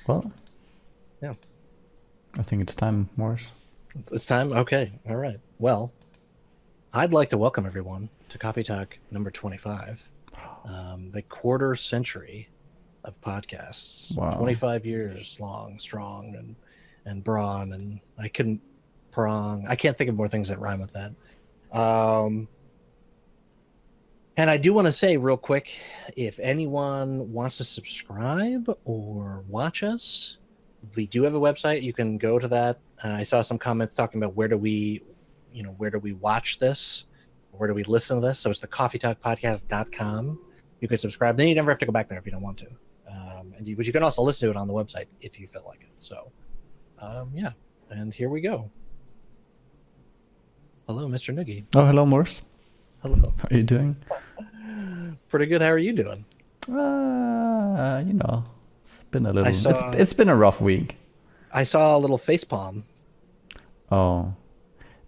Well, yeah. I think it's time, Morris. It's time? Okay. All right. Well, I'd like to welcome everyone to Coffee Talk number 25, the quarter century of podcasts. Wow. 25 years long, strong, and brawn, and I couldn't prong. I can't think of more things that rhyme with that. And I do want to say real quick, if anyone wants to subscribe or watch us, we do have a website. You can go to that. I saw some comments talking about where do we watch this? Where do we listen to this? So it's the coffeetalkpodcast.com. You can subscribe. Then you never have to go back there if you don't want to. But you can also listen to it on the website if you feel like it. So, yeah. And here we go. Hello, Mr. Noogie. Oh, hello, Morris. Hello. How are you doing? Pretty good. How are you doing? You know, it's been a little. It's been a rough week. I saw a little facepalm. Oh,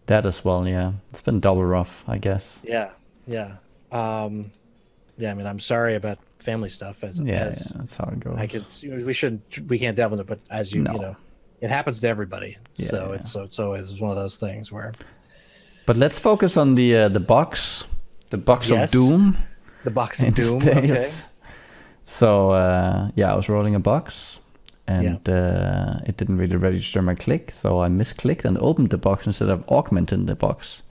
that as well. Yeah, it's been double rough, I guess. Yeah. Yeah. Yeah. I mean, I'm sorry about family stuff. Yeah, that's how it goes. We can't delve into it, but as you know, it happens to everybody. Yeah, so it's always one of those things where. But let's focus on the box of doom. The box of doom. Okay. So yeah, I was rolling a box, and it didn't really register my click, so I misclicked and opened the box instead of augmenting the box.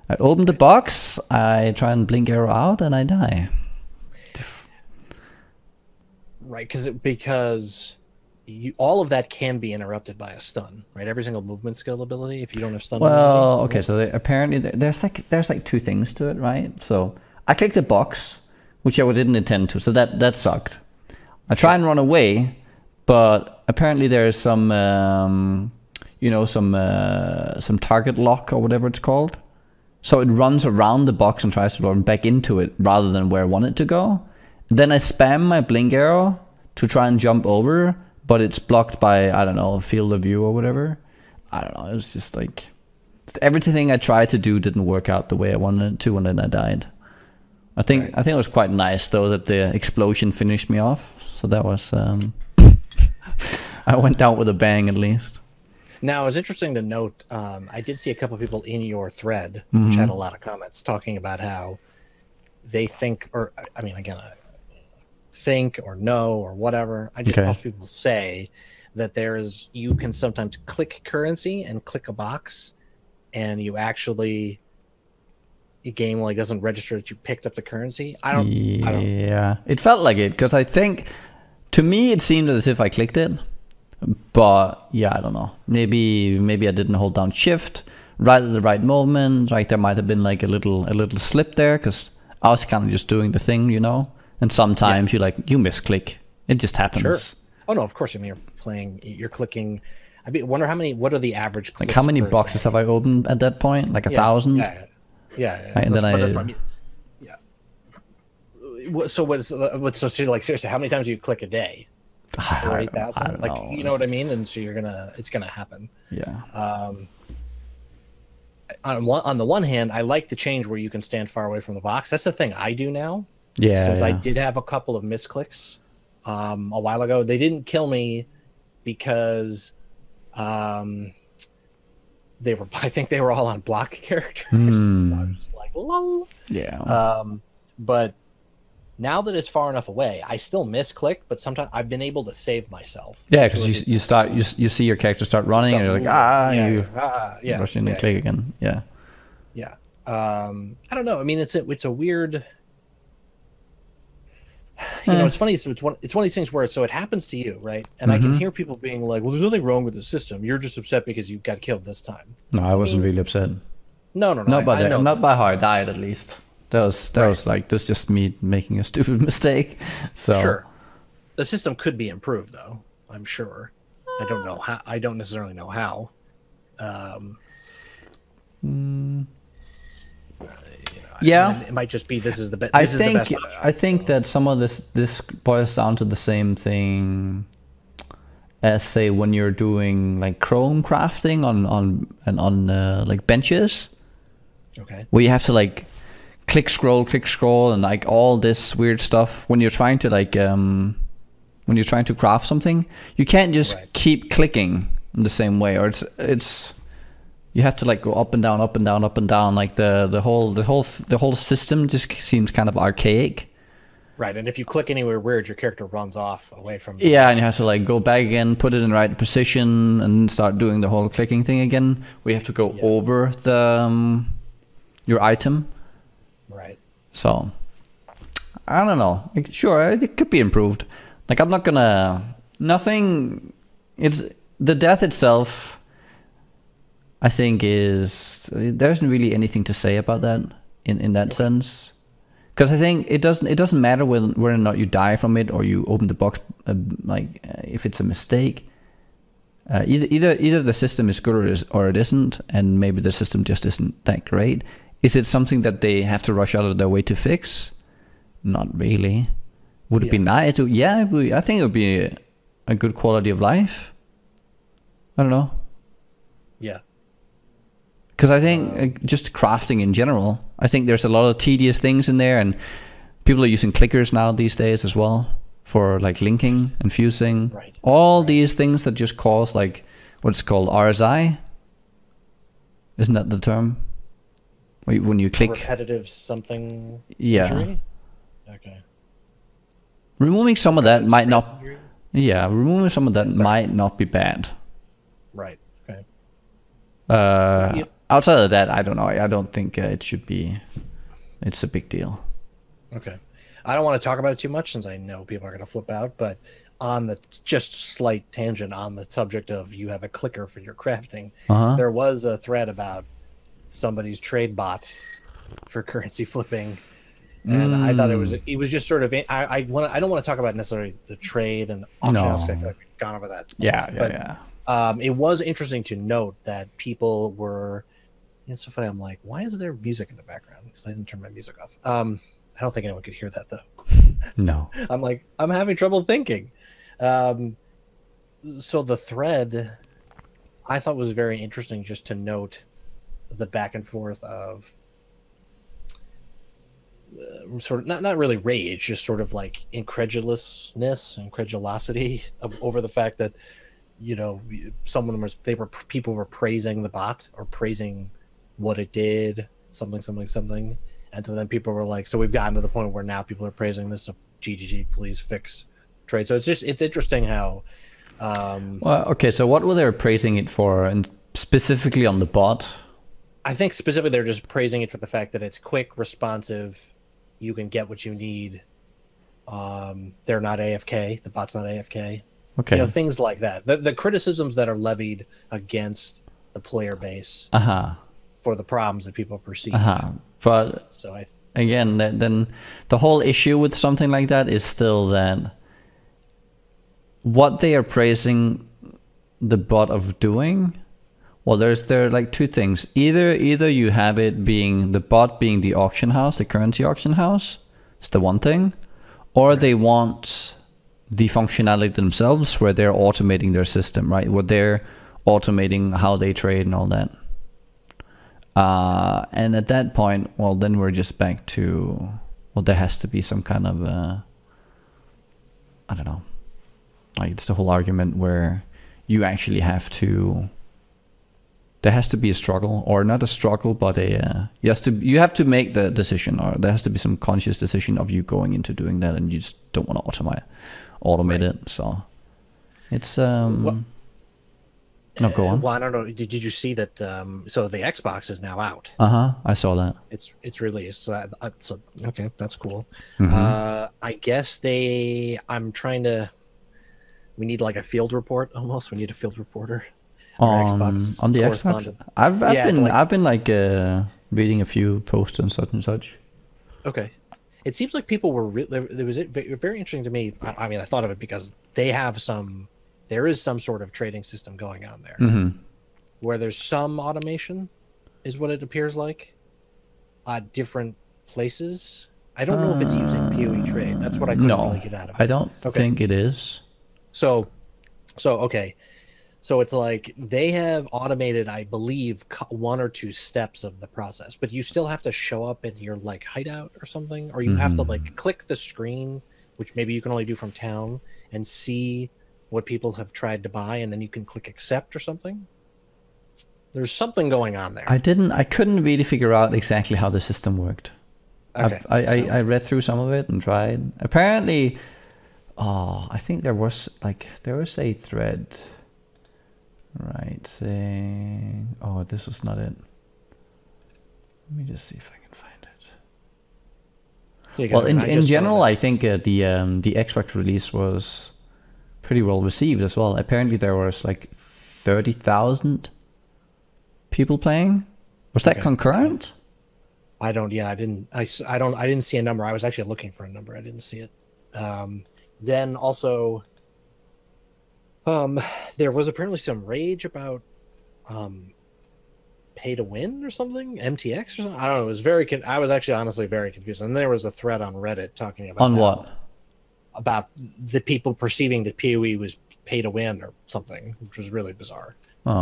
I opened the box, I try and blink arrow out, and I die. Right, because all of that can be interrupted by a stun, right? Every single movement skill ability, if you don't have stun. Well, okay, so apparently there's like two things to it, right? So I clicked the box, which I didn't intend to, so that sucked. I try and run away, but apparently there's some some target lock or whatever it's called. So it runs around the box and tries to run back into it rather than where I want it to go. Then I spam my blink arrow to try and jump over, but it's blocked by, I don't know, field of view or whatever. I don't know, it's just like, everything I tried to do didn't work out the way I wanted it to, and then I died. I think it was quite nice though that the explosion finished me off. So that was, I went out with a bang at least. Now, it's interesting to note, I did see a couple of people in your thread, which had a lot of comments talking about how they think, or I mean, again, think or know or whatever. I just most people say that you can sometimes click currency and click a box, and your game like doesn't register that you picked up the currency. I don't. It felt like it, because I think to me it seemed as if I clicked it. But yeah, I don't know. Maybe I didn't hold down shift right at the right moment. Like there might have been like a little slip there, because I was kind of just doing the thing, you know. And sometimes you misclick. It just happens. Sure. Oh no, of course. I mean, you're clicking. I mean, wonder what are the average clicks? Like how many boxes have I opened at that point? Like 1,000. Yeah. Right, and then So like seriously, how many times do you click a day? 40,000. Like know. You know what I mean? And so it's gonna happen. Yeah. On the one hand, I like the change where you can stand far away from the box. That's the thing I do now. Yeah. Since I did have a couple of misclicks a while ago, they didn't kill me because I think they were all on block characters. So I was just like, lol. Yeah. But now that it's far enough away, I still misclick, but sometimes I've been able to save myself. Yeah, because you see your character start running, and you're like, you rush in and click again. Yeah. Yeah. I don't know. I mean, it's a weird. You know, it's funny. So it's one of these things where it happens to you, right? And I can hear people being like, "Well, there's nothing wrong with the system. You're just upset because you got killed this time." No, I wasn't really upset. No. Not by how I died, at least. That was like, that's just me making a stupid mistake. So sure, the system could be improved, though. I'm sure. I don't know how. I don't necessarily know how. Yeah, I mean, it might just be this is the best. I think that some of this boils down to the same thing as, say, when you're doing like chrome crafting on like benches. Okay. Where you have to like click scroll and like all this weird stuff when you're trying to like when you're trying to craft something. You can't just Right. keep clicking in the same way, or it's you have to like go up and down, up and down, up and down. Like the whole system just seems kind of archaic. Right, and if you click anywhere weird, your character runs off away from. Yeah, and you have to like go back again, put it in the right position, and start doing the whole clicking thing again. We have to go over the your item. Right. So I don't know. Sure, it could be improved. Like I'm not gonna nothing. It's the death itself. I think there isn't really anything to say about that in that sense. Because I think it doesn't matter whether or not you die from it or you open the box, if it's a mistake. Either the system is good or it isn't, and maybe the system just isn't that great. Is it something that they have to rush out of their way to fix? Not really. Would it be nice to? Yeah, I think it would be a good quality of life. I don't know. Yeah. Because I think just crafting in general, I think there's a lot of tedious things in there, and people are using clickers now these days as well for like linking and fusing. Right. All these things that just cause like what's called RSI. Isn't that the term? When you click Repetitive something. Yeah. Injury? Okay. Removing some of that might not. Injury? Yeah, removing some of that might not be bad. Right. Okay. Outside of that, I don't know. I don't think it should be. It's a big deal. Okay. I don't want to talk about it too much since I know people are going to flip out, but on the just slight tangent on the subject of you have a clicker for your crafting, there was a thread about somebody's trade bot for currency flipping. And I thought it was just sort of I don't want to talk about necessarily the trade and auction house. I feel like we've gone over that. Yeah. It was interesting to note that people were. It's so funny. I'm like, why is there music in the background? Because I didn't turn my music off. I don't think anyone could hear that though. No. I'm like, I'm having trouble thinking. So the thread, I thought was very interesting just to note the back and forth of sort of not really rage, just sort of like incredulosity over the fact that people were praising the bot or praising what it did, something, and then people were like, so we've gotten to the point where now people are praising this, so GGG, please fix trade. So it's interesting how. Well, okay, so what were they praising it for, and specifically on the bot? I think specifically they're just praising it for the fact that it's quick, responsive, you can get what you need. They're not AFK, the bot's not AFK. Okay. Things like that. The criticisms that are levied against the player base for the problems that people perceive. But so again, then the whole issue with something like that is still that what they are praising the bot of doing. Well, there are like two things. Either you have it being the bot being the auction house, the currency auction house. It's the one thing, or they want the functionality themselves where they're automating their system, right? Where they're automating how they trade and all that. And at that point, well, then we're just back to, well, there has to be some kind of, I don't know, like it's the whole argument where you actually have to, there has to be a struggle, or not a struggle, but you have to make the decision, or there has to be some conscious decision of you going into doing that, and you just don't want to automate it. So it's no, go on. Well, I don't know. Did you see that? So the Xbox is now out. I saw that. It's released. So okay, that's cool. Mm-hmm. I guess I'm trying to. We need like a field report almost. We need a field reporter. On the Xbox. I've been like reading a few posts and such. Okay. It seems like people were there was very interesting to me. I mean, I thought of it because there is some sort of trading system going on there, where there's some automation, is what it appears like, at different places. I don't know if it's using PoE trade. That's what I couldn't really get out of it. I don't think it is. So okay. So it's like they have automated, I believe, one or two steps of the process, but you still have to show up in your like hideout or something, or you have to like click the screen which maybe you can only do from town, and see what people have tried to buy, and then you can click accept or something. There's something going on there. I couldn't really figure out exactly how the system worked. Okay, I read through some of it and tried. Apparently, I think there was a thread, right, saying, oh, this was not it. Let me just see if I can find it. Well, in general, I think the Xbox release was pretty well received as well. Apparently, there was like 30,000 people playing. Was that concurrent? I didn't see a number. I was actually looking for a number. I didn't see it. Then also, there was apparently some rage about pay to win or something, MTX or something. I don't know. It was I was actually honestly very confused. And there was a thread on Reddit talking about what? About the people perceiving that PoE was pay to win or something, which was really bizarre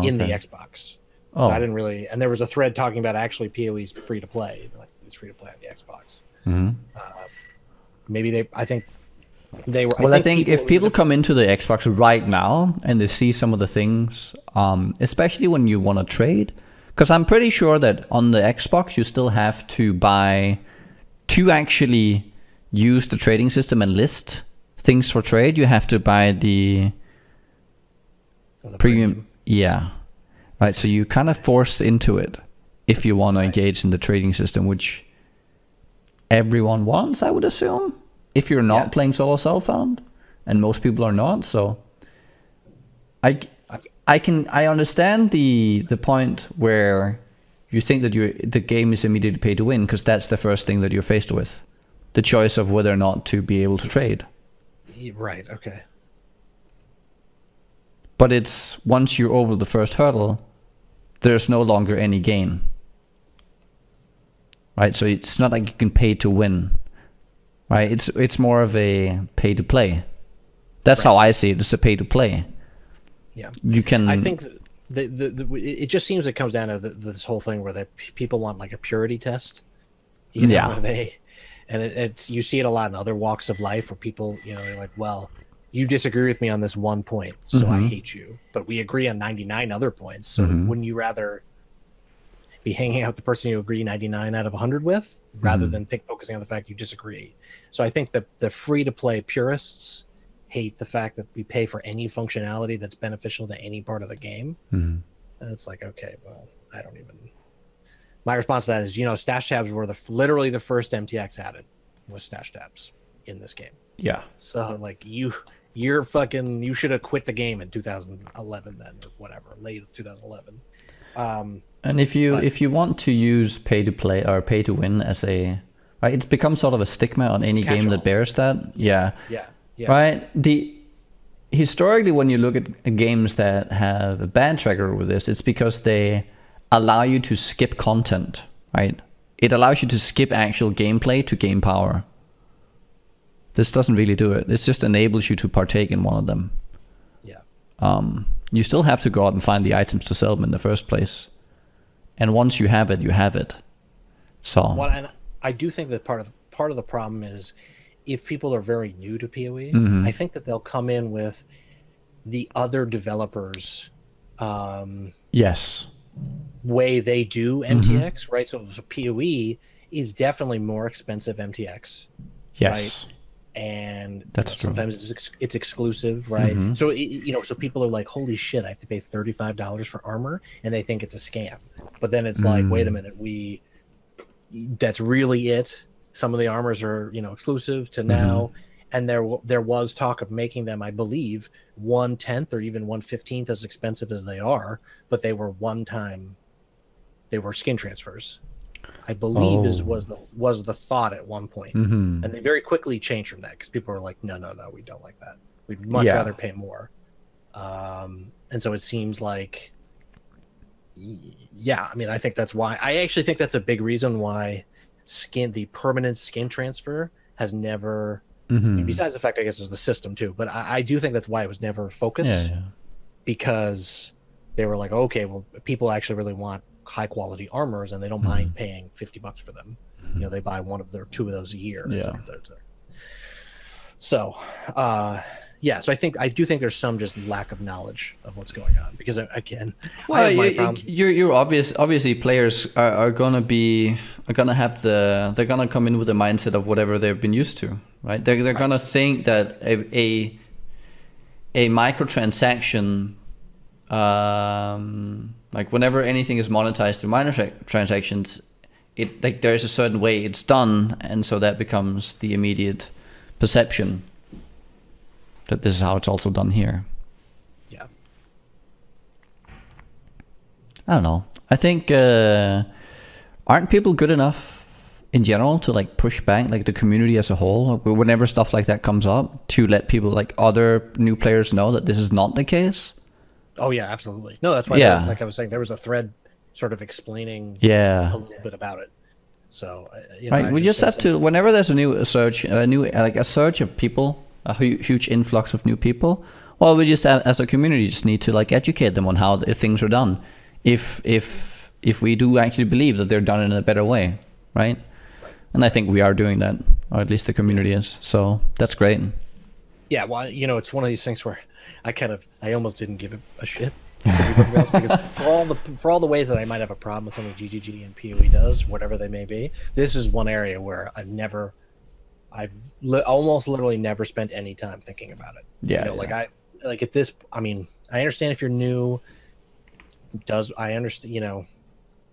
in the Xbox. Oh. I didn't really, and there was a thread talking about actually PoE's free to play. Like, it's free to play on the Xbox. Maybe I think they were. Well, I think if people come into the Xbox right now and they see some of the things, especially when you want to trade, because I'm pretty sure that on the Xbox you still have to buy to actually use the trading system and list things for trade. You have to buy the premium. Yeah. Right, so you kind of forced into it if you want to engage in the trading system, which everyone wants, I would assume, if you're not playing solo self-found, and most people are not. So I understand the point where you think that the game is immediately pay to win, because that's the first thing that you're faced with, the choice of whether or not to be able to trade. Right. Okay. But it's once you're over the first hurdle, there's no longer any gain. Right? So it's not like you can pay to win. Right? It's more of a pay to play. That's how I see it. It's a pay to play. Yeah. You can. I think it just seems it comes down to this whole thing where people want like a purity test. You know, it's you see it a lot in other walks of life where people, they're like, well, you disagree with me on this one point, so I hate you. But we agree on 99 other points. So wouldn't you rather be hanging out with the person you agree 99 out of 100 with, rather than focusing on the fact you disagree? So I think that the free-to-play purists hate the fact that we pay for any functionality that's beneficial to any part of the game. And it's like, okay, well, I don't even... My response to that is, stash tabs were literally the first MTX added was stash tabs in this game. Yeah. So like you should have quit the game in 2011 then, or whatever, late 2011. And if you want to use pay to play or pay to win as a, right, it's become sort of a stigma on any game that bears that. Yeah. Right. Historically, when you look at games that have a bad track record with this, it's because they allow you to skip content. Right. It allows you to skip actual gameplay to gain power. This doesn't really do it. It just enables you to partake in one of them. Yeah. You still have to go out and find the items to sell them in the first place. And once you have it, you have it. So. Well, and I do think that part of the problem is if people are very new to PoE, I think that they'll come in with the other developers. Yes. Way they do MTX, right? So PoE is definitely more expensive MTX. Yes. Right? And that's true. Sometimes it's exclusive, right? So so people are like, "Holy shit! I have to pay $35 for armor," and they think it's a scam. But then it's like, wait a minute, that's really it. Some of the armors are exclusive to now, and there was talk of making them, I believe, 1/10 or even 1/15 as expensive as they are, but they were they were skin transfers. I believe was the thought at one point. And they very quickly changed from that because people were like, no, we don't like that. We'd much rather pay more. And so it seems like, I mean, I think that's why. I actually think that's a big reason why the permanent skin transfer has never, I mean, besides the fact, I guess, is the system too, but I do think that's why it was never focused, because they were like, okay, well, people actually really want high quality armors and they don't mind paying $50 for them. They buy one of their 2 of those a year. So, yeah, so I do think there's some just lack of knowledge of what's going on, because again, well, I have my problem. you're obviously players are gonna have they're gonna come in with the mindset of whatever they've been used to, right? They're gonna think that a microtransaction, like whenever anything is monetized through transactions, it like there's a certain way it's done, and so that becomes the immediate perception that this is how it's also done here. Yeah. I don't know. I think aren't people good enough in general to like push back, like the community as a whole, whenever stuff like that comes up, to let people, like other new players, know that this is not the case? Oh yeah, absolutely. No, that's why. Yeah. Like I was saying, there was a thread sort of explaining Yeah. a little bit about it. So right, we just have to, whenever there's a new surge, a surge of people, a huge influx of new people, well, we just as a community just need to like educate them on how things are done, if we do actually believe that they're done in a better way, right? And I think we are doing that, or at least the community is. So that's great. Yeah, well, it's one of these things where I almost didn't give it a shit, because for all the ways that I might have a problem with something GGG and PoE does, whatever they may be, this is one area where I've almost literally never spent any time thinking about it. Yeah. Like at this, I mean, I understand if you're new, I understand,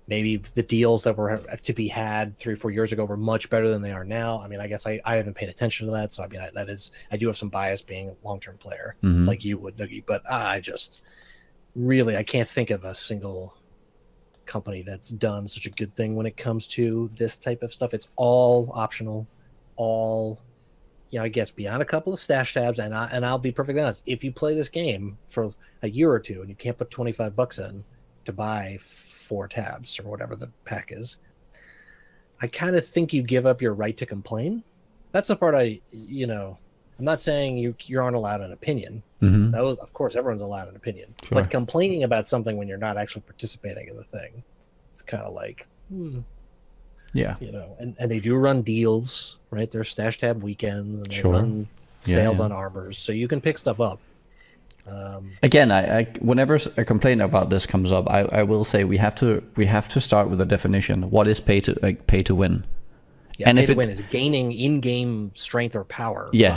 maybe the deals that were to be had 3 or 4 years ago were much better than they are now. I mean, I guess I haven't paid attention to that. So, I mean, I do have some bias being a long-term player, like you would, Noogie, but I can't think of a single company that's done such a good thing when it comes to this type of stuff. It's all optional, I guess beyond a couple of stash tabs. And I'll be perfectly honest, if you play this game for a year or two and you can't put $25 in to buy 4 tabs or whatever the pack is, I kind of think you give up your right to complain. That's the part I'm not saying you aren't allowed an opinion. That was, of course, everyone's allowed an opinion. Sure. But complaining about something when you're not actually participating in the thing, it's kind of like, yeah, and they do run deals, right? There's stash tab weekends, and they run sales on armors, so you can pick stuff up. Again, I whenever a complaint about this comes up, I will say we have to start with a definition. What is pay to win? Yeah, and pay to win is gaining in-game strength or power by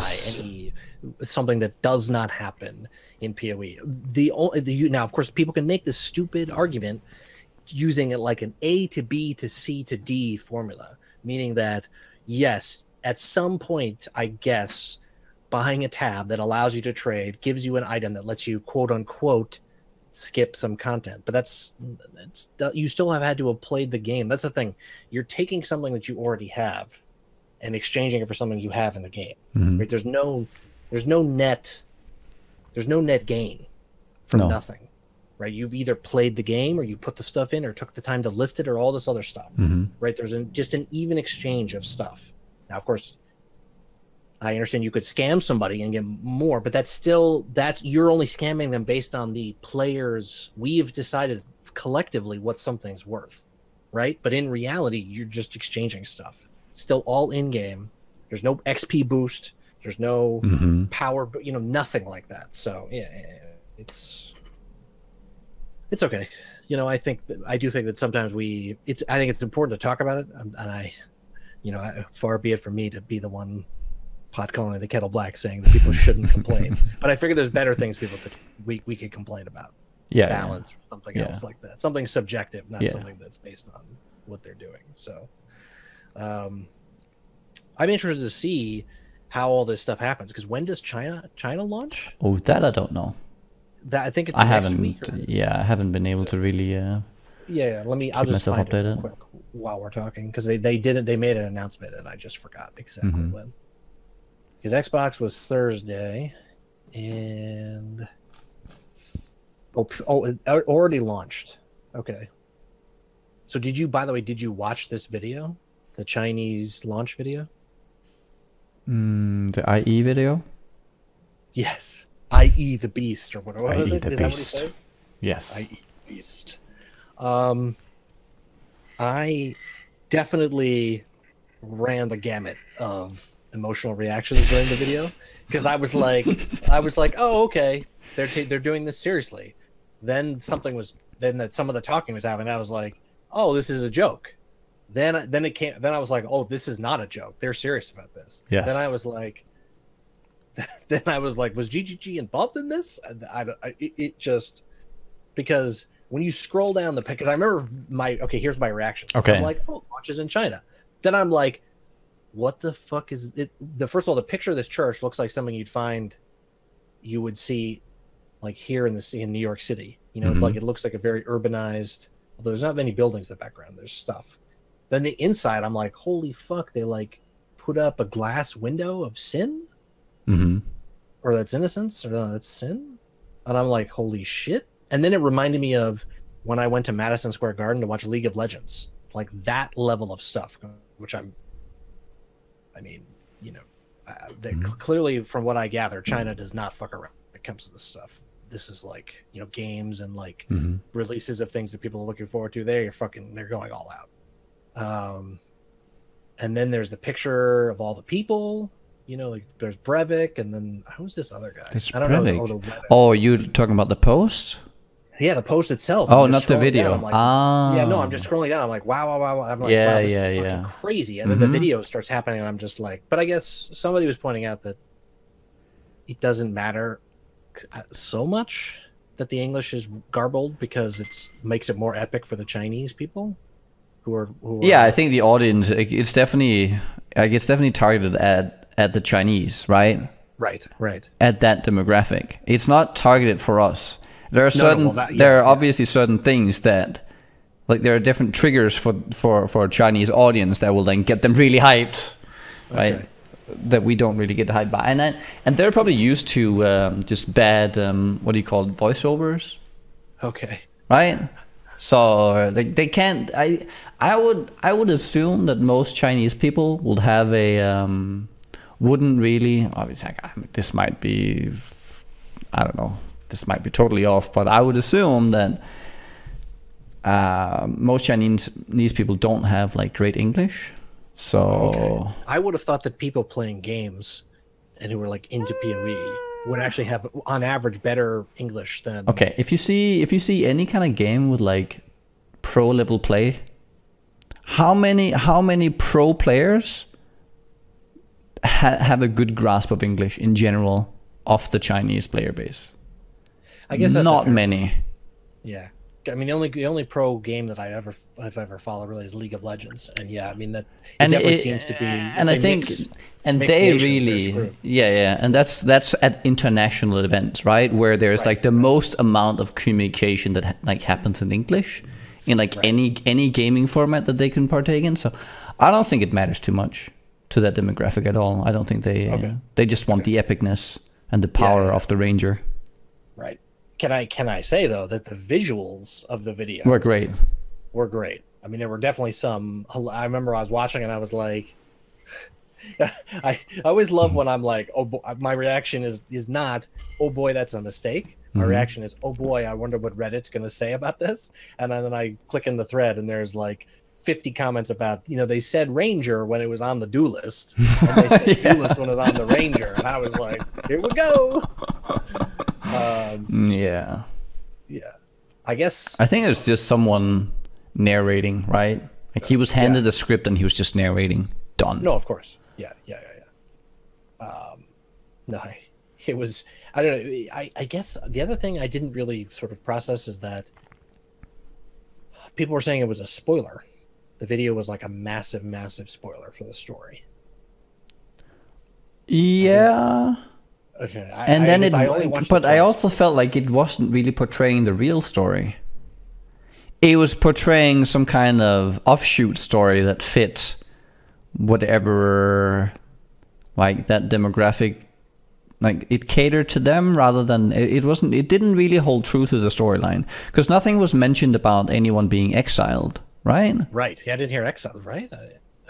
something that does not happen in PoE. Now, of course, people can make this stupid argument using it like an A to B to C to D formula, meaning that yes, at some point, I guess, buying a tab that allows you to trade gives you an item that lets you quote unquote skip some content, but that's you still have had to have played the game. That's the thing. You're taking something that you already have and exchanging it for something you have in the game. Right? There's no net gain from nothing, right? You've either played the game or you put the stuff in or took the time to list it or all this other stuff, right? There's just an even exchange of stuff. Now, of course, I understand you could scam somebody and get more, but that's you're only scamming them based on the players. We've decided collectively what something's worth, right? But in reality, you're just exchanging stuff. Still all in game. There's no XP boost. There's no power, nothing like that. So yeah, it's okay. I do think that sometimes I think it's important to talk about it, and far be it from me to be the one pot calling the kettle black, saying that people shouldn't complain. But I figure there's better things we could complain about. Yeah, balance or something else like that. Something subjective, not something that's based on what they're doing. So, I'm interested to see how all this stuff happens, because when does China launch? Oh, that I don't know. That I think it's next week. I haven't been able to really. I'll just find it real quick while we're talking, because they made an announcement and I just forgot exactly when. Because Xbox was Thursday, and it already launched. Okay. So did you watch this video, the Chinese launch video? The IE video? Yes. IE the Beast, or whatever was it? Is that what he said? Yes. IE the Beast. I definitely ran the gamut of emotional reactions during the video, because I was like, oh, okay, they're doing this seriously. Then some of the talking was happening. I was like, oh, this is a joke. Then I was like, oh, this is not a joke. They're serious about this. Yes. Then I was like, was GGG involved in this? It just, because when you scroll down the because I remember here's my reaction. Okay. I'm like, oh, launches in China. Then I'm like, what the fuck is it? First of all, the picture of this church looks like something you would see like here in New York City. You know, like it looks like a very urbanized, although there's not many buildings in the background. There's stuff. Then the inside, I'm like, holy fuck, they like put up a glass window of sin? Or that's innocence, or no, that's sin? And I'm like, holy shit. And then it reminded me of when I went to Madison Square Garden to watch League of Legends. Like that level of stuff, which clearly from what I gather, China does not fuck around when it comes to this stuff. This is like, you know, games and like releases of things that people are looking forward to. They're going all out. And then there's the picture of all the people, you know, like there's Breivik, and then who's this other guy? It's I don't know. Oh, you talking about the post? Yeah, the post itself. Oh, not the video. Down, like, yeah, no, I'm just scrolling down. I'm like, wow. I'm like, wow, this is fucking crazy. And then the video starts happening, and I'm just like, but I guess somebody was pointing out that it doesn't matter so much that the English is garbled, because it makes it more epic for the Chinese people who are yeah, I think the audience, it's definitely targeted at the Chinese, right? Right. At that demographic. It's not targeted for us. There are obviously certain things that, like, there are different triggers for a Chinese audience that will then get them really hyped, right? Okay. That we don't really get hyped by, and they're probably used to just bad what do you call it, voiceovers? Okay. Right. So they can't. I would assume that most Chinese people would have a wouldn't really. Obviously, this might be, I don't know. This might be totally off, but I would assume that most Chinese people don't have like great English. So okay. I would have thought that people playing games and who were like into PoE would actually have, on average, better English than. Okay, if you see any kind of game with like pro level play, how many pro players have a good grasp of English in general of the Chinese player base? I guess that's not many. Yeah. I mean, the only pro game that I've ever followed really is League of Legends, and yeah, I mean that definitely seems to be. And I think, they really, yeah, and that's at international events, right, where there's like the most amount of communication that like happens in English, in like any gaming format that they can partake in. So, I don't think it matters too much to that demographic at all. I don't think they just want the epicness and the power of the Ranger. Right. Can I say though that the visuals of the video were great? I mean, there were definitely some. I remember I was watching and I was like, I always love when I'm like, oh boy, my reaction is not, oh boy, that's a mistake. My reaction is, oh boy, I wonder what Reddit's going to say about this. And then I click in the thread and there's like 50 comments about, you know, they said Ranger when it was on the Duelist, and they said Duelist when it was on the Ranger, and I was like, here we go. Yeah. I guess. I think it's just someone narrating, right? Like he was handed a script and he was just narrating. Done. No, of course. Yeah. No, it was. I don't know. I guess the other thing I didn't really sort of process is that people were saying it was a spoiler. The video was like a massive, massive spoiler for the story. Yeah. Okay. I also felt like it wasn't really portraying the real story. It was portraying some kind of offshoot story that fit whatever, like that demographic, like it catered to them rather than it didn't really hold true to the storyline, because nothing was mentioned about anyone being exiled, right? Right. Yeah, I didn't hear exiled, right?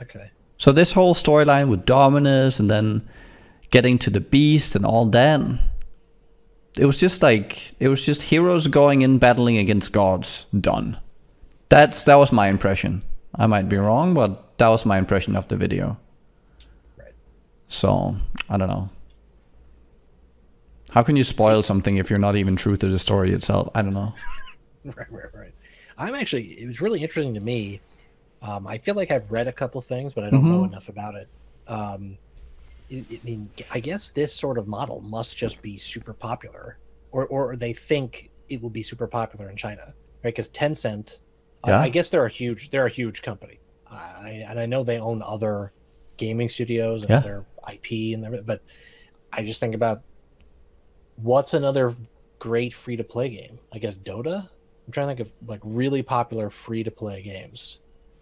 Okay. So this whole storyline with Dominus and then getting to the beast and all that, it was just heroes going in battling against gods. Done. That was my impression. I might be wrong, but that was my impression of the video. Right. So I don't know. How can you spoil something if you're not even true to the story itself? I don't know. Right. It was really interesting to me. I feel like I've read a couple things, but I don't know enough about it. I mean, I guess this sort of model must just be super popular, or they think it will be super popular in China, right? Because Tencent, I guess they're a huge company, and I know they own other gaming studios and other IP and everything. But I just think about what's another great free-to-play game. I guess Dota. I'm trying to think of like really popular free-to-play games.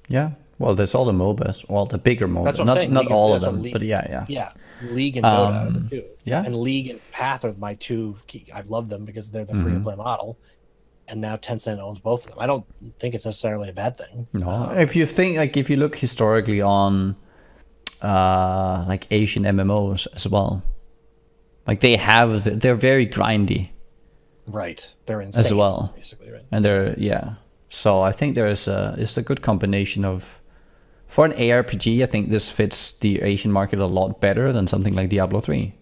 Yeah, well, there's all the MOBAs, well, the bigger MOBAs. That's what I'm saying. Not all of them, but yeah. League and Dota are the two. Yeah, and League and Path are my two. I've loved them because they're the free-to-play model, and now Tencent owns both of them. I don't think it's necessarily a bad thing. No, if you think if you look historically on like Asian MMOs as well, like they're very grindy. Right, they're insane as well, basically, right? And they're So I think it's a good combination of, for an ARPG, I think this fits the Asian market a lot better than something like Diablo 3.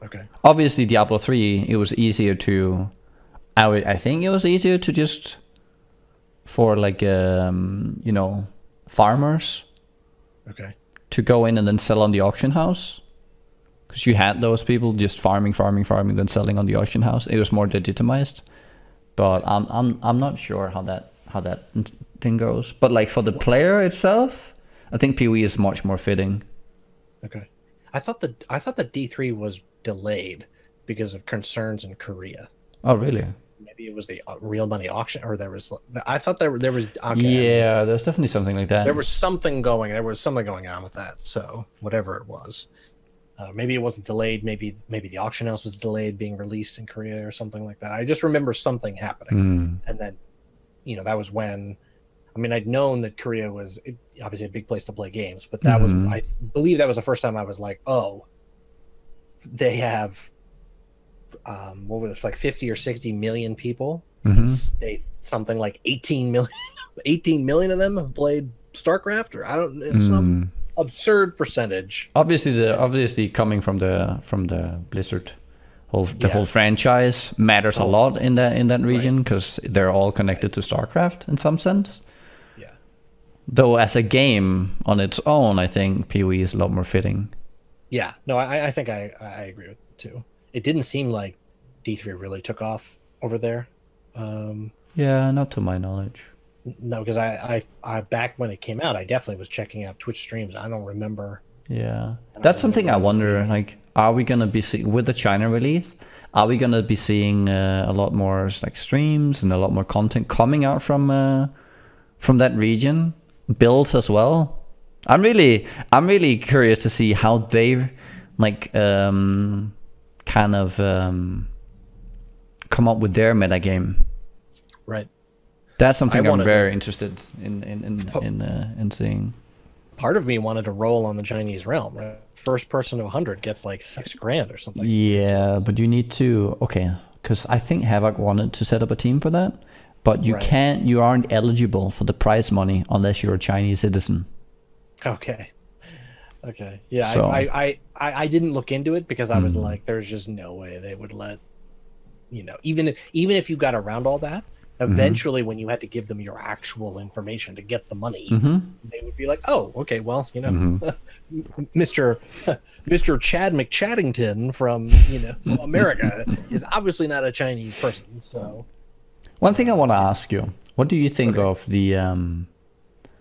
Okay. Obviously, Diablo 3, it was easier to, I think it was easier to just, for like, farmers. Okay. To go in and then sell on the auction house. Because you had those people just farming, then selling on the auction house. It was more legitimized. But I'm not sure how that thing goes. But like for the player itself, I think PoE is much more fitting. Okay, I thought that D3 was delayed because of concerns in Korea. Oh really? Maybe it was the real money auction, or there was. I thought there was. Okay, yeah, there's definitely something like that. There was something going on with that. So whatever it was. Maybe it wasn't delayed. Maybe the auction house was delayed being released in Korea or something like that. I just remember something happening, and then, that was when. I mean, I'd known that Korea was obviously a big place to play games, but that was, I believe, that was the first time I was like, oh, they have, what was it, like 50 or 60 million people. Something like 18 million of them have played StarCraft, or I don't know, some absurd percentage. Obviously coming from the Blizzard whole franchise matters a lot in that region, because they're all connected to StarCraft in some sense. Yeah. Though as a game on its own, I think PoE is a lot more fitting. Yeah. No, I think I agree with it too. It didn't seem like D3 really took off over there. Yeah, not to my knowledge. No, because I back when it came out, I definitely was checking out Twitch streams. I don't remember. Yeah, that's something I wonder. Like, are we gonna be with the China release? Are we gonna be seeing a lot more like streams and a lot more content coming out from that region, builds as well? I'm really curious to see how they like kind of come up with their meta game. Right. That's something I'm very interested in seeing. Part of me wanted to roll on the Chinese realm. Right? First person to 100 gets like $6,000 or something. Yeah, but you need to because I think Havoc wanted to set up a team for that, but you can't. You aren't eligible for the prize money unless you're a Chinese citizen. Okay. Yeah, so, I didn't look into it because I was like, there's just no way they would let, even if you got around all that. Eventually, when you had to give them your actual information to get the money, they would be like, "Oh, okay, well, Mr. Chad McChaddington from America is obviously not a Chinese person." So, one thing I want to ask you: what do you think of the?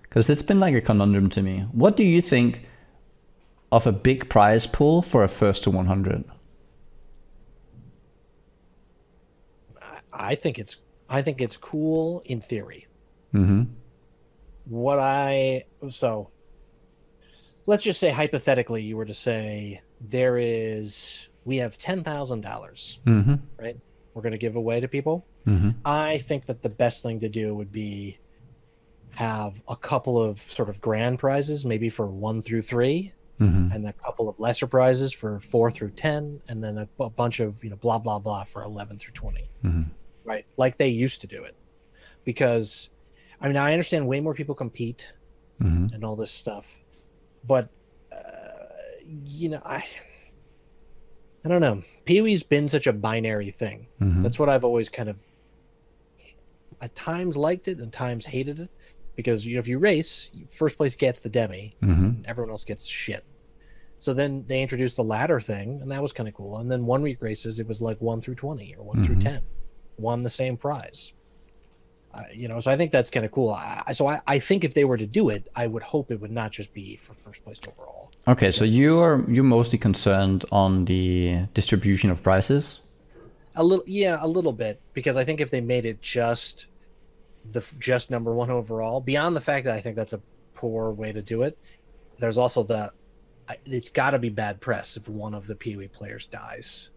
Because it's been like a conundrum to me. What do you think of a big prize pool for a first to 100? I think it's cool in theory. So let's just say hypothetically you were to say we have $10,000, right? We're going to give away to people. I think that the best thing to do would be have a couple of sort of grand prizes, maybe for 1 through 3, and a couple of lesser prizes for 4 through 10, and then a bunch of blah blah blah for 11 through 20. Right, like they used to do it, because I mean I understand way more people compete and all this stuff, but you know, I don't know. PoE's been such a binary thing. That's what I've always kind of at times liked it and times hated it, because if you race, first place gets the demi, and everyone else gets shit. So then they introduced the ladder thing, and that was kind of cool. And then 1 week races, it was like 1 through 20 or 1 through 10, won the same prize. So I think that's kind of cool. I think if they were to do it, I would hope it would not just be for first place overall. Okay, so you're mostly concerned on the distribution of prizes? A little bit, because I think if they made it just number 1 overall, beyond the fact that I think that's a poor way to do it, there's also it's got to be bad press if one of the PoE players dies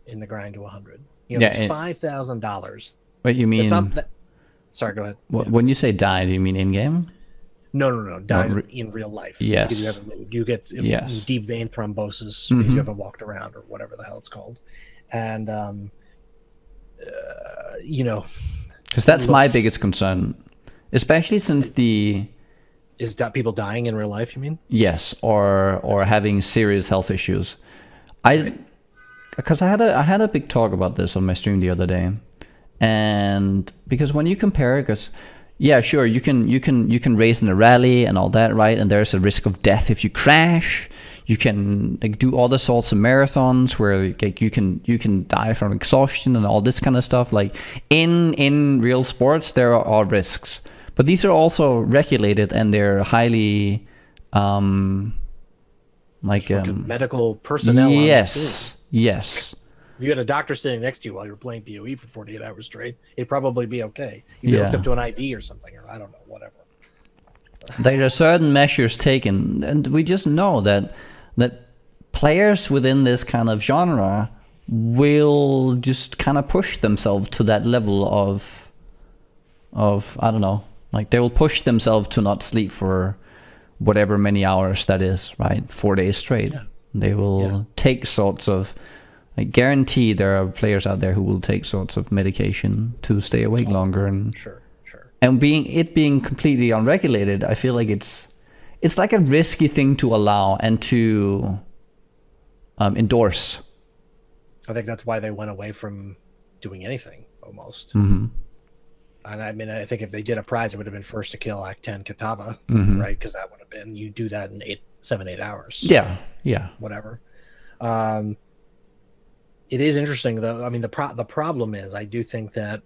in the grind to 100. It's $5,000. What you mean? Sorry, go ahead. When you say die, do you mean in game? No. Dies in real life. Yes. Because you haven't moved. You get deep vein thrombosis because you haven't walked around or whatever the hell it's called. And, because that's my biggest concern, especially since is people dying in real life, you mean? Yes, or having serious health issues. Because I had a big talk about this on my stream the other day. And because when you compare, because yeah, sure, you can race in a rally and all that, right? And there's a risk of death if you crash. You can do all the sorts of marathons where you can die from exhaustion and all this kind of stuff. Like in real sports, there are risks, but these are also regulated and they're highly medical personnel. Yes, yes. If you had a doctor sitting next to you while you were playing PoE for 48 hours straight, it'd probably be okay. You'd be hooked up to an IV or something, or I don't know, whatever. There are certain measures taken, and we just know that players within this kind of genre will just kind of push themselves to that level of I don't know, like they will push themselves to not sleep for whatever many hours that is, right? 4 days straight. Yeah. They will take sorts of, I guarantee there are players out there who will take sorts of medication to stay awake longer. And sure. And being completely unregulated, I feel like it's like a risky thing to allow and to endorse. I think that's why they went away from doing anything almost. And I mean, I think if they did a prize, it would have been first to kill Act 10 Katava, right? Because that would have been, you do that in 7-8 hours. Yeah. Whatever. It is interesting, though. I mean, the problem is, I do think that,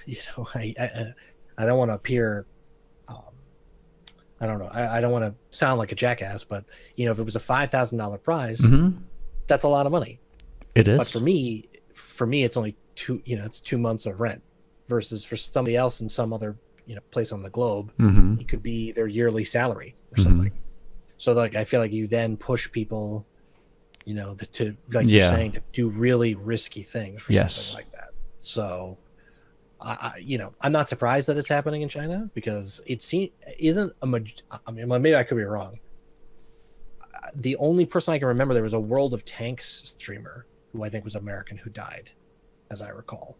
I don't want to appear, I don't know, I don't want to sound like a jackass, but if it was a $5,000 prize, that's a lot of money. It is. But for me, it's only it's 2 months of rent, versus for somebody else in some other place on the globe, it could be their yearly salary or something. So like, I feel like you then push people, to, like you're saying, to do really risky things for something like that. So I'm not surprised that it's happening in China, because it isn't I mean, maybe I could be wrong. The only person I can remember, there was a World of Tanks streamer who I think was American who died, as I recall.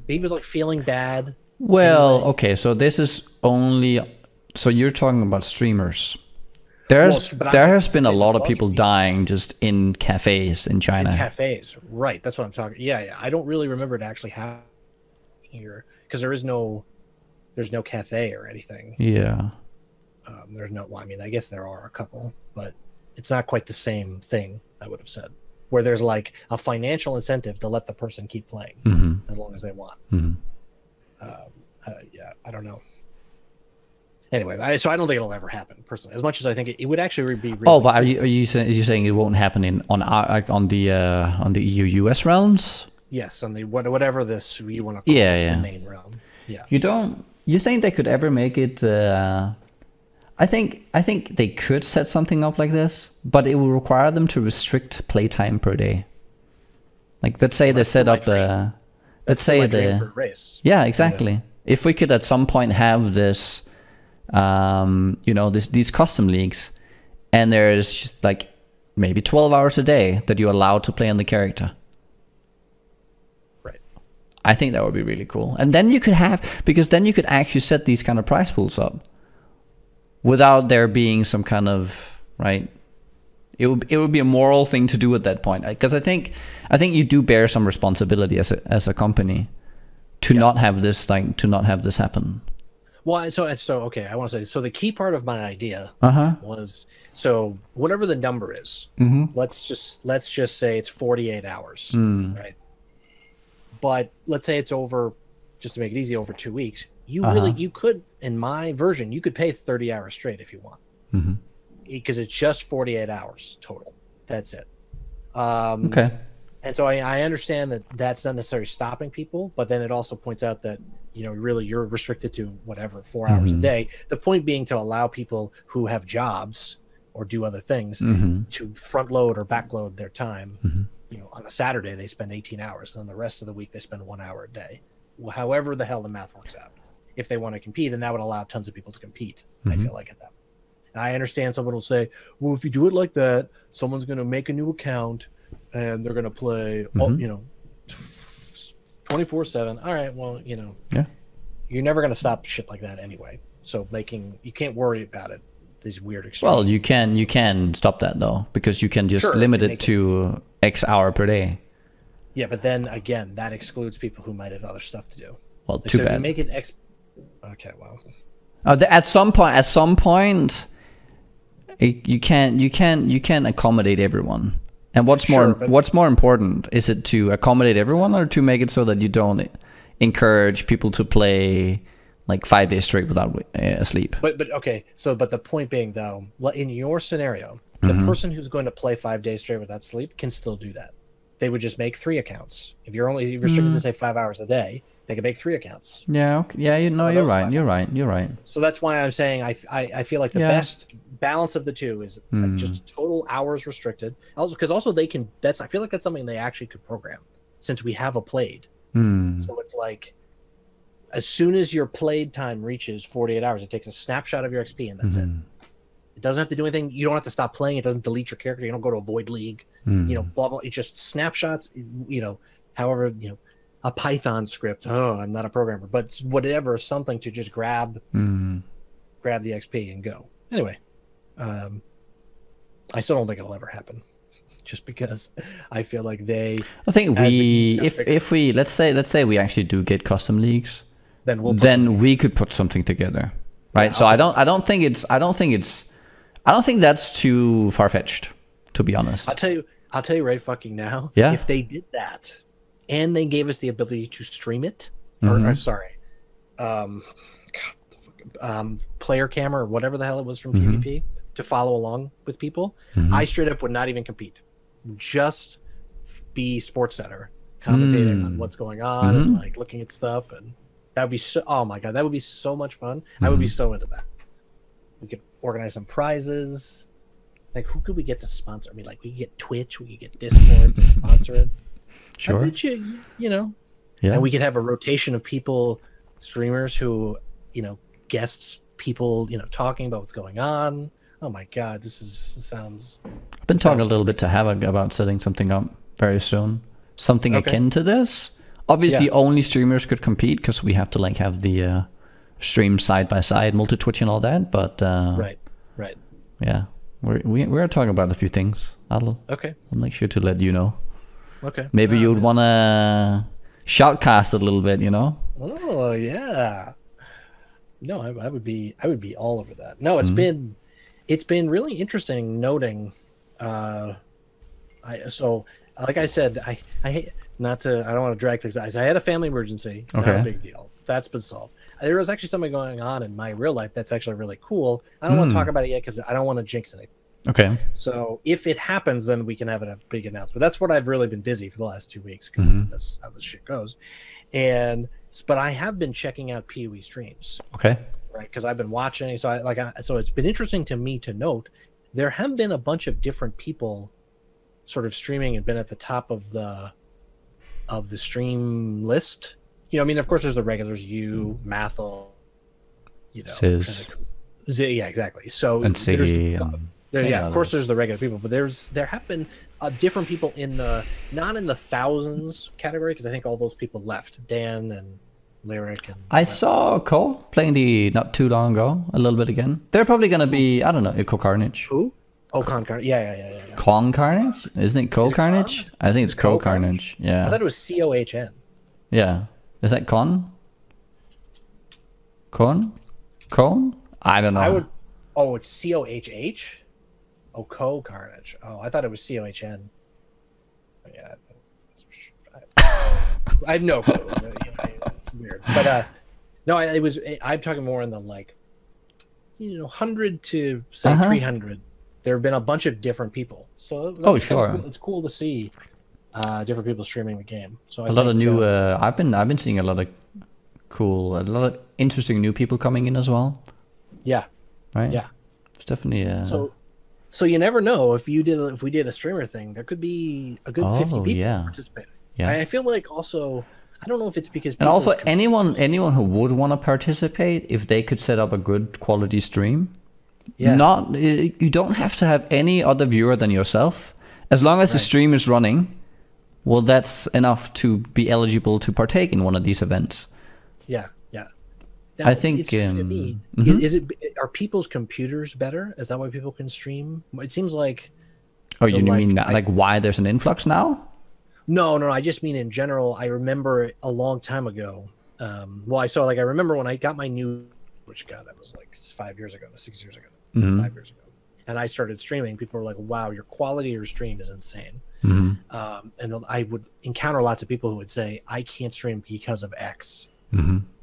He was like feeling bad. Well, okay, so this is only, so you're talking about streamers. There has been a lot of people dying just in cafes in China. In cafes, right? That's what I'm talking. Yeah. I don't really remember it actually happening here, because there's no cafe or anything. Yeah. There's no. Well, I mean, I guess there are a couple, but it's not quite the same thing, I would have said, where there's like a financial incentive to let the person keep playing as long as they want. I don't know. Anyway, so I don't think it'll ever happen personally. As much as I think it would actually be. Really but are you saying it won't happen on the EU-US realms? Yes, on the whatever this you want to call the main realm. Yeah. You think they could ever make it? I think they could set something up like this, but it will require them to restrict playtime per day. Like, let's say they set up the. Let's say the race. Yeah, exactly. Yeah. If we could at some point have this, these custom leagues, and there's just like maybe 12 hours a day that you're allowed to play on the character. Right. I think that would be really cool. And then you could because then you could actually set these kind of prize pools up without there being some kind of, right, It would be a moral thing to do at that point, because I think you do bear some responsibility as a company to not have this happen. Well, so okay, I want to say, so the key part of my idea Uh-huh. was, so whatever the number is, let's just say it's 48 hours, right? But let's say it's over, just to make it easy, over 2 weeks. You could, in my version, you could pay 30 hours straight if you want, because it's just 48 hours total. That's it. Okay. And so I understand that that's not necessarily stopping people, but then it also points out that, you know, really you're restricted to whatever, 4 hours a day. The point being to allow people who have jobs or do other things to front load or back load their time. You know, on a Saturday they spend 18 hours, and then the rest of the week they spend 1 hour a day. However the hell the math works out, if they want to compete, and that would allow tons of people to compete. I feel like at that. And I understand someone will say, well, if you do it like that, someone's going to make a new account and they're going to play, you know, 24/7. All right, well, you know, you're never going to stop shit like that anyway. So you can't worry about it. These weird extremes. Well, you can stop that though, because you can just limit it to X hour per day. Yeah, but then again, that excludes people who might have other stuff to do. Well, like, too so bad. If you make it okay, well. At some point, you can't accommodate everyone. And what's more important? Is it to accommodate everyone, or to make it so that you don't encourage people to play like 5 days straight without sleep? But okay, so but the point being though, in your scenario, the person who's going to play 5 days straight without sleep can still do that. They would just make 3 accounts. If you're only restricted to say 5 hours a day, they can make 3 accounts. Yeah, okay. Yeah, you're right. So that's why I'm saying I feel like the best balance of the two is just total hours restricted. Also, because also they can. I feel like that's something they actually could program, since we have a played. So it's like, as soon as your played time reaches 48 hours, it takes a snapshot of your XP, and that's it. It doesn't have to do anything. You don't have to stop playing. It doesn't delete your character. You don't go to a void league. You know, blah blah. It just snapshots. You know, however, you know, a Python script. Oh, I'm not a programmer, but whatever, something to just grab the XP and go. Anyway, I still don't think it'll ever happen, just because I feel like I think if we let's say we actually do get custom leagues, then we could put something together, right? So I don't think that's too far-fetched, to be honest. I'll tell you right fucking now. Yeah. If they did that and they gave us the ability to stream it, or sorry, player cam or whatever the hell it was from PvP to follow along with people, I straight up would not even compete. Just be Sports Center, commentating on what's going on and like looking at stuff, and that would be so. Oh my god, that would be so much fun. I would be so into that. We could organize some prizes. Like, who could we get to sponsor? I mean, like, we could get Twitch, we could get Discord to sponsor it. Sure. I bet you know. Yeah. And we could have a rotation of people, streamers who, you know, guests, people, you know, talking about what's going on. Oh my god, this sounds. I've been talking a little bit to Havoc about setting something up very soon. Something akin to this. Obviously, only streamers could compete, because we have to like have the stream side by side, multi-Twitch and all that. But right. Yeah, we're talking about a few things. I'll make sure to let you know. Okay. Maybe you'd want to shoutcast a little bit, you know? Oh yeah. No, I would be all over that. No, it's been really interesting noting. Like I said, I hate not to. I don't want to drag things out. I had a family emergency. Not a big deal. That's been solved. There was actually something going on in my real life that's actually really cool. I don't want to talk about it yet because I don't want to jinx anything. Okay. So if it happens, then we can have a big announcement. That's what I've really been busy for the last 2 weeks, because that's how this shit goes. But I have been checking out PoE streams. Okay. Right, because I've been watching. So it's been interesting to me to note there have been a bunch of different people sort of streaming and been at the top of the stream list. You know, I mean, of course, there's the regulars, Mathel, you know, Sis. Yeah, exactly. So and Siggy, of course, there's the regular people, but there have been different people not in the thousands category, because I think all those people left. Dan and Lyric and I saw Cole playing not too long ago, a little bit again. They're probably gonna be, I don't know, Eco Carnage. Who? Oh, Con Carnage. Yeah. Con Carnage? Isn't it Co Is it Carnage? Con? I think it's Co Carnage? Carnage. Yeah. I thought it was COHN. Yeah. Is that Con? Con? Con? I don't know. I would. Oh, it's COHH. Oh, Co Carnage. Oh, I thought it was COHN. Yeah. I have no clue. It's weird, but no, it was. I'm talking more in the like, 100 to say 300. There have been a bunch of different people, so sure, it's cool to see different people streaming the game. So a lot of new. I've been seeing a lot of interesting new people coming in as well. Yeah. Right. Yeah. It's definitely. So you never know if we did a streamer thing, there could be a good 50 people participating. Yeah. I feel like also, I don't know if it's because and also anyone who would want to participate, if they could set up a good quality stream. Yeah. You don't have to have any other viewer than yourself, as long as the stream is running. Well, that's enough to be eligible to partake in one of these events. Yeah. Now, I think are people's computers better? Is that why people can stream? It seems like. Oh, you mean like why there's an influx now? No. I just mean in general. I remember a long time ago. I remember when I got my new, which that was like 6 years ago, 5 years ago, and I started streaming. People were like, "Wow, your quality of your stream is insane." And I would encounter lots of people who would say, "I can't stream because of X."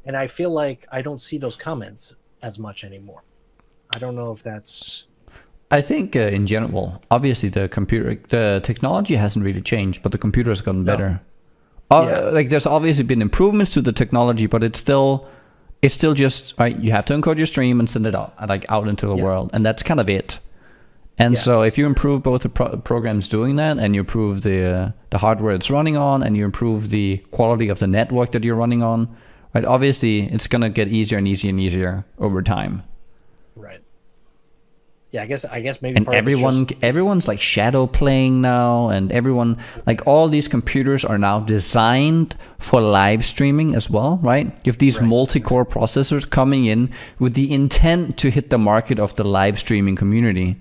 And I feel like I don't see those comments as much anymore. I don't know if that's. I think in general, obviously the technology hasn't really changed, but the computer has gotten better. Like there's obviously been improvements to the technology, but it's still just right. You have to encode your stream and send it out into the world, and that's kind of it. And so if you improve both the programs doing that, and you improve the hardware it's running on, and you improve the quality of the network that you're running on, right? Obviously, it's gonna get easier and easier and easier over time. Right. Yeah, I guess maybe. And everyone's like shadow playing now, and everyone, like all these computers are now designed for live streaming as well, right? You have these multi-core processors coming in with the intent to hit the market of the live streaming community.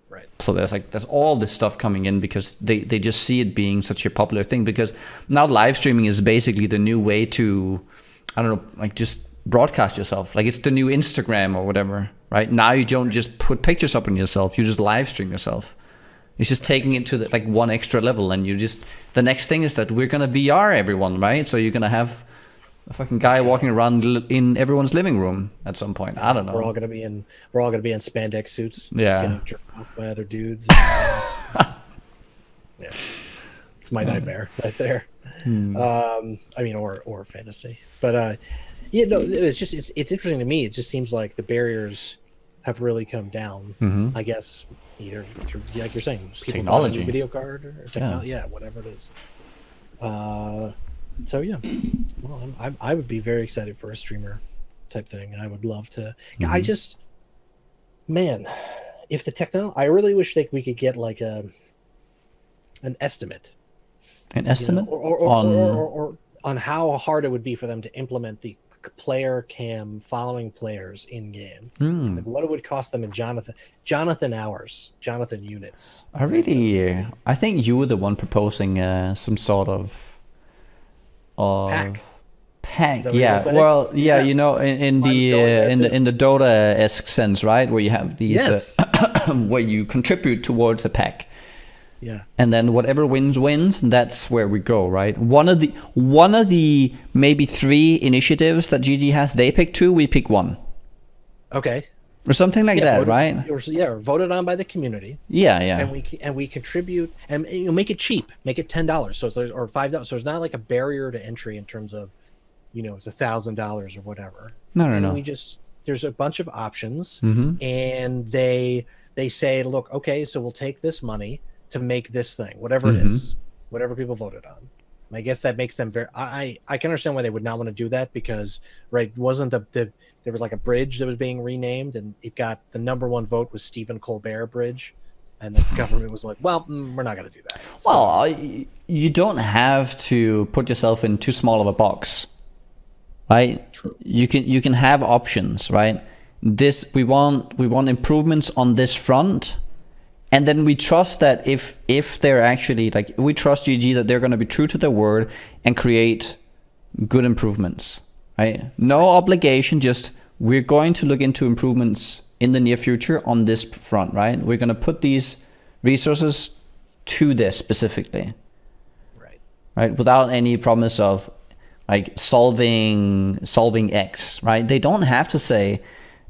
Right. So there's all this stuff coming in because they just see it being such a popular thing, because now live streaming is basically the new way to, I don't know, like just broadcast yourself. Like it's the new Instagram or whatever, right? Now you don't just put pictures up on yourself, you just live stream yourself. It's just taking it to the, one extra level, and the next thing is that we're gonna VR everyone, right? So you're gonna have a fucking guy walking around in everyone's living room at some point. I don't know. We're all gonna be in spandex suits. Yeah. Getting jerked off by other dudes. Yeah. It's my nightmare right there. I mean, or fantasy, but it's interesting to me. It just seems like the barriers have really come down. I guess either through, like you're saying, technology, video card, or technology, whatever it is. So yeah, well, I would be very excited for a streamer type thing, and I would love to. I just, man, if the technology, I really wish we could get like an estimate. An estimate, or on how hard it would be for them to implement the player cam following players in game. Like what it would cost them in Jonathan hours, Jonathan units. I think you were the one proposing some sort of pack. Yeah. Well, yeah, yes. In the Dota-esque sense, right, where you have these where you contribute towards a pack. Yeah. And then whatever wins, that's where we go, right? One of the maybe 3 initiatives that GG has, they pick 2, we pick 1. Okay. Or something like that, right? Or voted on by the community. Yeah. And we contribute, and make it cheap, make it $10, or $5. So it's not like a barrier to entry in terms of, it's $1,000 or whatever. No. There's a bunch of options, and they say, look, okay, so we'll take this money to make this thing, whatever it is, whatever people voted on. And I guess that makes them very. I can understand why they would not want to do that, because wasn't there was like a bridge that was being renamed, and it got the #1 vote was Stephen Colbert Bridge, and the government was like, well, we're not going to do that. So, well, you don't have to put yourself in too small of a box, right? True. You can have options, right? We want improvements on this front, And then we trust that if they're actually like, we trust GG that they're going to be true to their word and create good improvements, right? No obligation, just we're going to look into improvements in the near future on this front, right? We're going to put these resources to this specifically, right? Without any promise of like solving X, right? They don't have to say,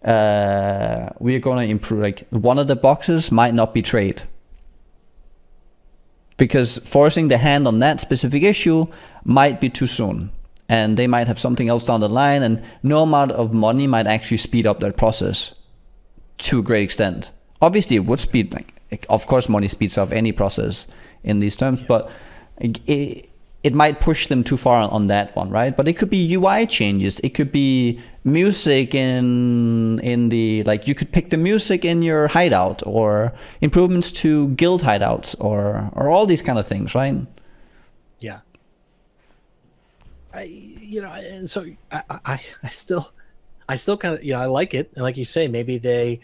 we're going to improve, like one of the boxes might not be trade, because forcing the hand on that specific issue might be too soon, and they might have something else down the line, and no amount of money might actually speed up that process to a great extent. Obviously it would speed, like of course money speeds up any process in these terms, but it might push them too far on that one, right? But it could be UI changes. It could be music in the, like you could pick the music in your hideout, or improvements to guild hideouts, or all these kind of things, right? Yeah. And so I still kind of, I like it. And like you say, maybe they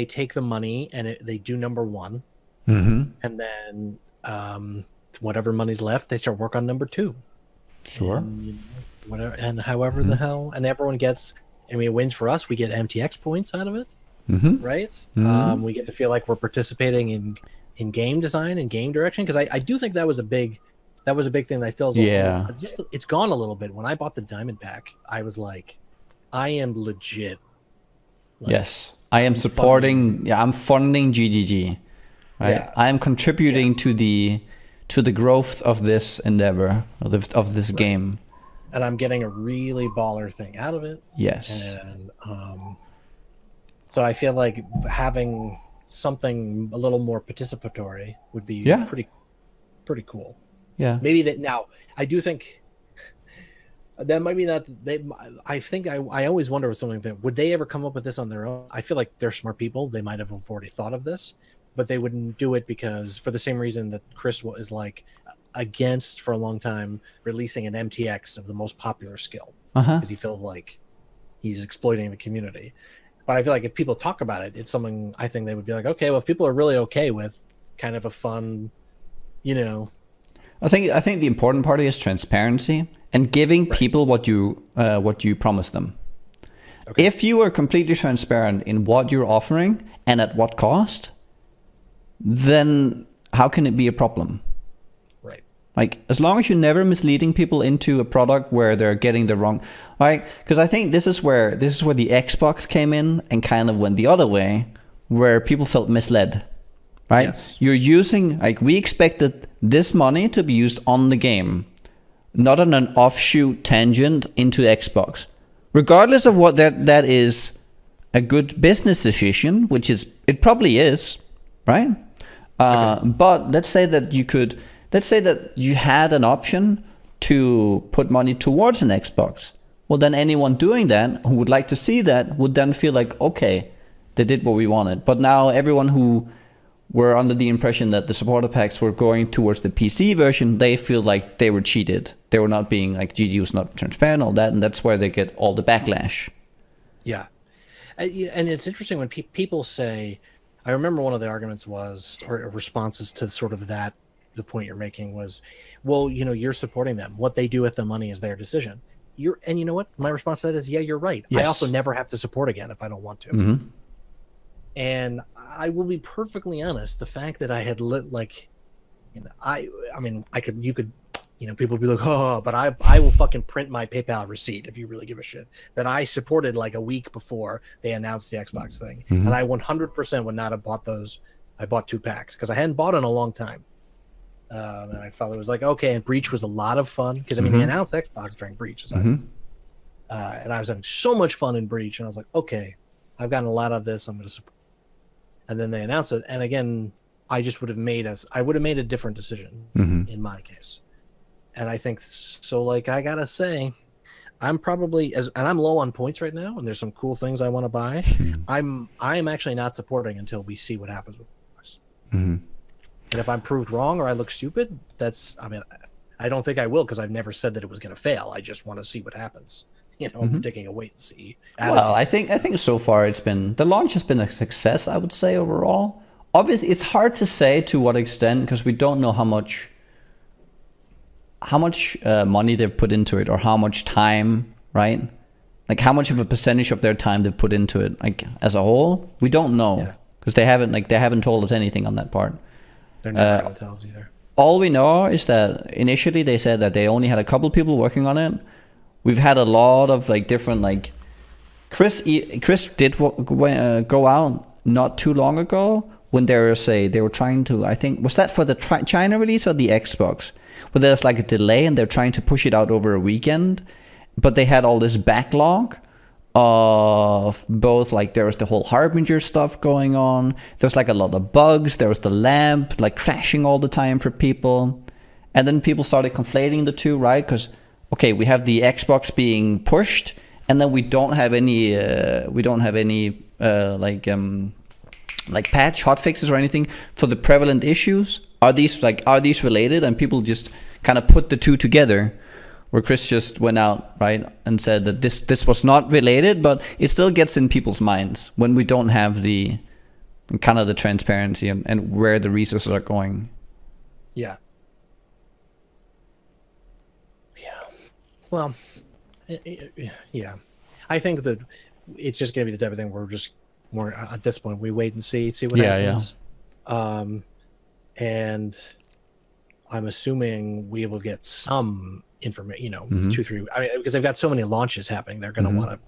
take the money and they do number one, and then whatever money's left, they start work on number two. Sure. And, whatever, and however the hell, and everyone gets, I mean, it wins for us. We get MTX points out of it, right? We get to feel like we're participating in game design and game direction, because I do think that was a big thing that I feel it's gone a little bit. When I bought the diamond pack, I was like, I am legit. Like, yes, I am supporting. Yeah, I'm funding GGG. Right, yeah. I am contributing to the growth of this endeavor, of this game. And I'm getting a really baller thing out of it. Yes. And so I feel like having something a little more participatory would be pretty cool. Yeah. Maybe that. Now I do think that might be that I think I always wonder with something like that, would they ever come up with this on their own? I feel like they're smart people. They might have already thought of this, but they wouldn't do it because, for the same reason that Chris is like against for a long time releasing an MTX of the most popular skill, because he feels like he's exploiting the community. But I feel like if people talk about it, it's something I think they would be like, okay, well, if people are really okay with kind of a fun, I think the important part is transparency and giving people what you promise them. Okay. If you are completely transparent in what you're offering and at what cost, then how can it be a problem? Right. Like, as long as you're never misleading people into a product where they're getting the wrong, right? Because I think this is where the Xbox came in and kind of went the other way, where people felt misled, right? Yes. You're using, like, we expected this money to be used on the game, not on an offshoot tangent into Xbox. Regardless of what that is a good business decision, which it probably is, right? Okay. But let's say that you had an option to put money towards an Xbox. Well, then anyone doing that who would like to see that would then feel like, okay, they did what we wanted. But now everyone who were under the impression that the supporter packs were going towards the PC version, they feel like they were cheated. They were not being, like, GG was not transparent, all that, and that's where they get all the backlash. Yeah. And it's interesting when people say, I remember one of the arguments was, or responses to sort of that, the point you're making was, well, you're supporting them. What they do with the money is their decision. And you know what? My response to that is, yeah, you're right. Yes. I also never have to support again if I don't want to. And I will be perfectly honest. The fact that I had people would be like, oh, but I will fucking print my PayPal receipt if you really give a shit, that I supported like a week before they announced the Xbox thing. And I 100% would not have bought those. I bought 2 packs because I hadn't bought in a long time. And I felt it was like, okay, and Breach was a lot of fun because, I mean, they announced Xbox during Breach. So and I was having so much fun in Breach, and I was like, okay, I've gotten a lot of this. I'm going to support. And then they announced it. And again, I just would have made a different decision in my case. And I think so, like, I gotta say, I'm probably and I'm low on points right now, and there's some cool things I want to buy. I'm actually not supporting until we see what happens with Xbox. And if I'm proved wrong or I look stupid, I don't think I will, because I've never said that it was going to fail. I just want to see what happens. I'm taking a wait and see attitude. Well, I think so far the launch has been a success, I would say, overall. obviously it's hard to say to what extent, because we don't know how much money they've put into it, or how much time, right? Like how much of a percentage of their time they've put into it, like as a whole. We don't know, because they haven't told us anything on that part. They're never gonna tell us either. All we know is that initially they said that they only had a couple people working on it. We've had a lot of like different, like Chris did go out not too long ago when they were trying to, I think, was that for the China release or the Xbox? Where there's like a delay and they're trying to push it out over a weekend, but they had all this backlog of both, like there was the whole Harbinger stuff going on, there's like a lot of bugs, there was the lamp like crashing all the time for people, and then people started conflating the two, right? Because okay, we have the Xbox being pushed, and then we don't have any like patch hotfixes or anything for the prevalent issues. Are these related? And people just kind of put the two together, where Chris just went out, right, and said that this was not related, but it still gets in people's minds when we don't have the kind of the transparency and where the resources are going. Yeah. Well, yeah. I think that it's just going to be the type of thing where we're at this point, we wait and see what happens. Yeah. And I'm assuming we will get some information, 2-3. I mean, because they've got so many launches happening, they're going to want to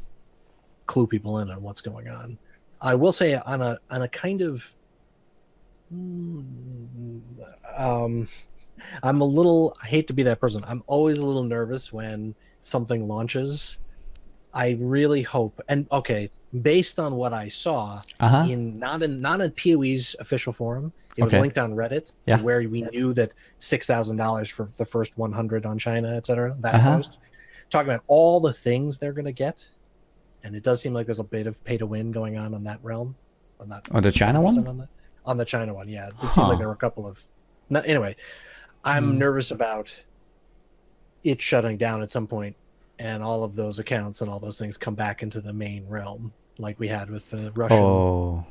clue people in on what's going on. I will say on a kind of, I'm a little, I hate to be that person, I'm always a little nervous when something launches. I really hope, and okay, based on what I saw in not in PoE's official forum, it was linked on Reddit, where we knew that $6,000 for the first 100 on China, etc. That post talking about all the things they're going to get, and it does seem like there's a bit of pay to win going on that realm. On the China one? On the China one, yeah. It seemed like there were a couple of. Anyway, I'm nervous about it shutting down at some point, and all of those accounts and all those things come back into the main realm, like we had with the Russian.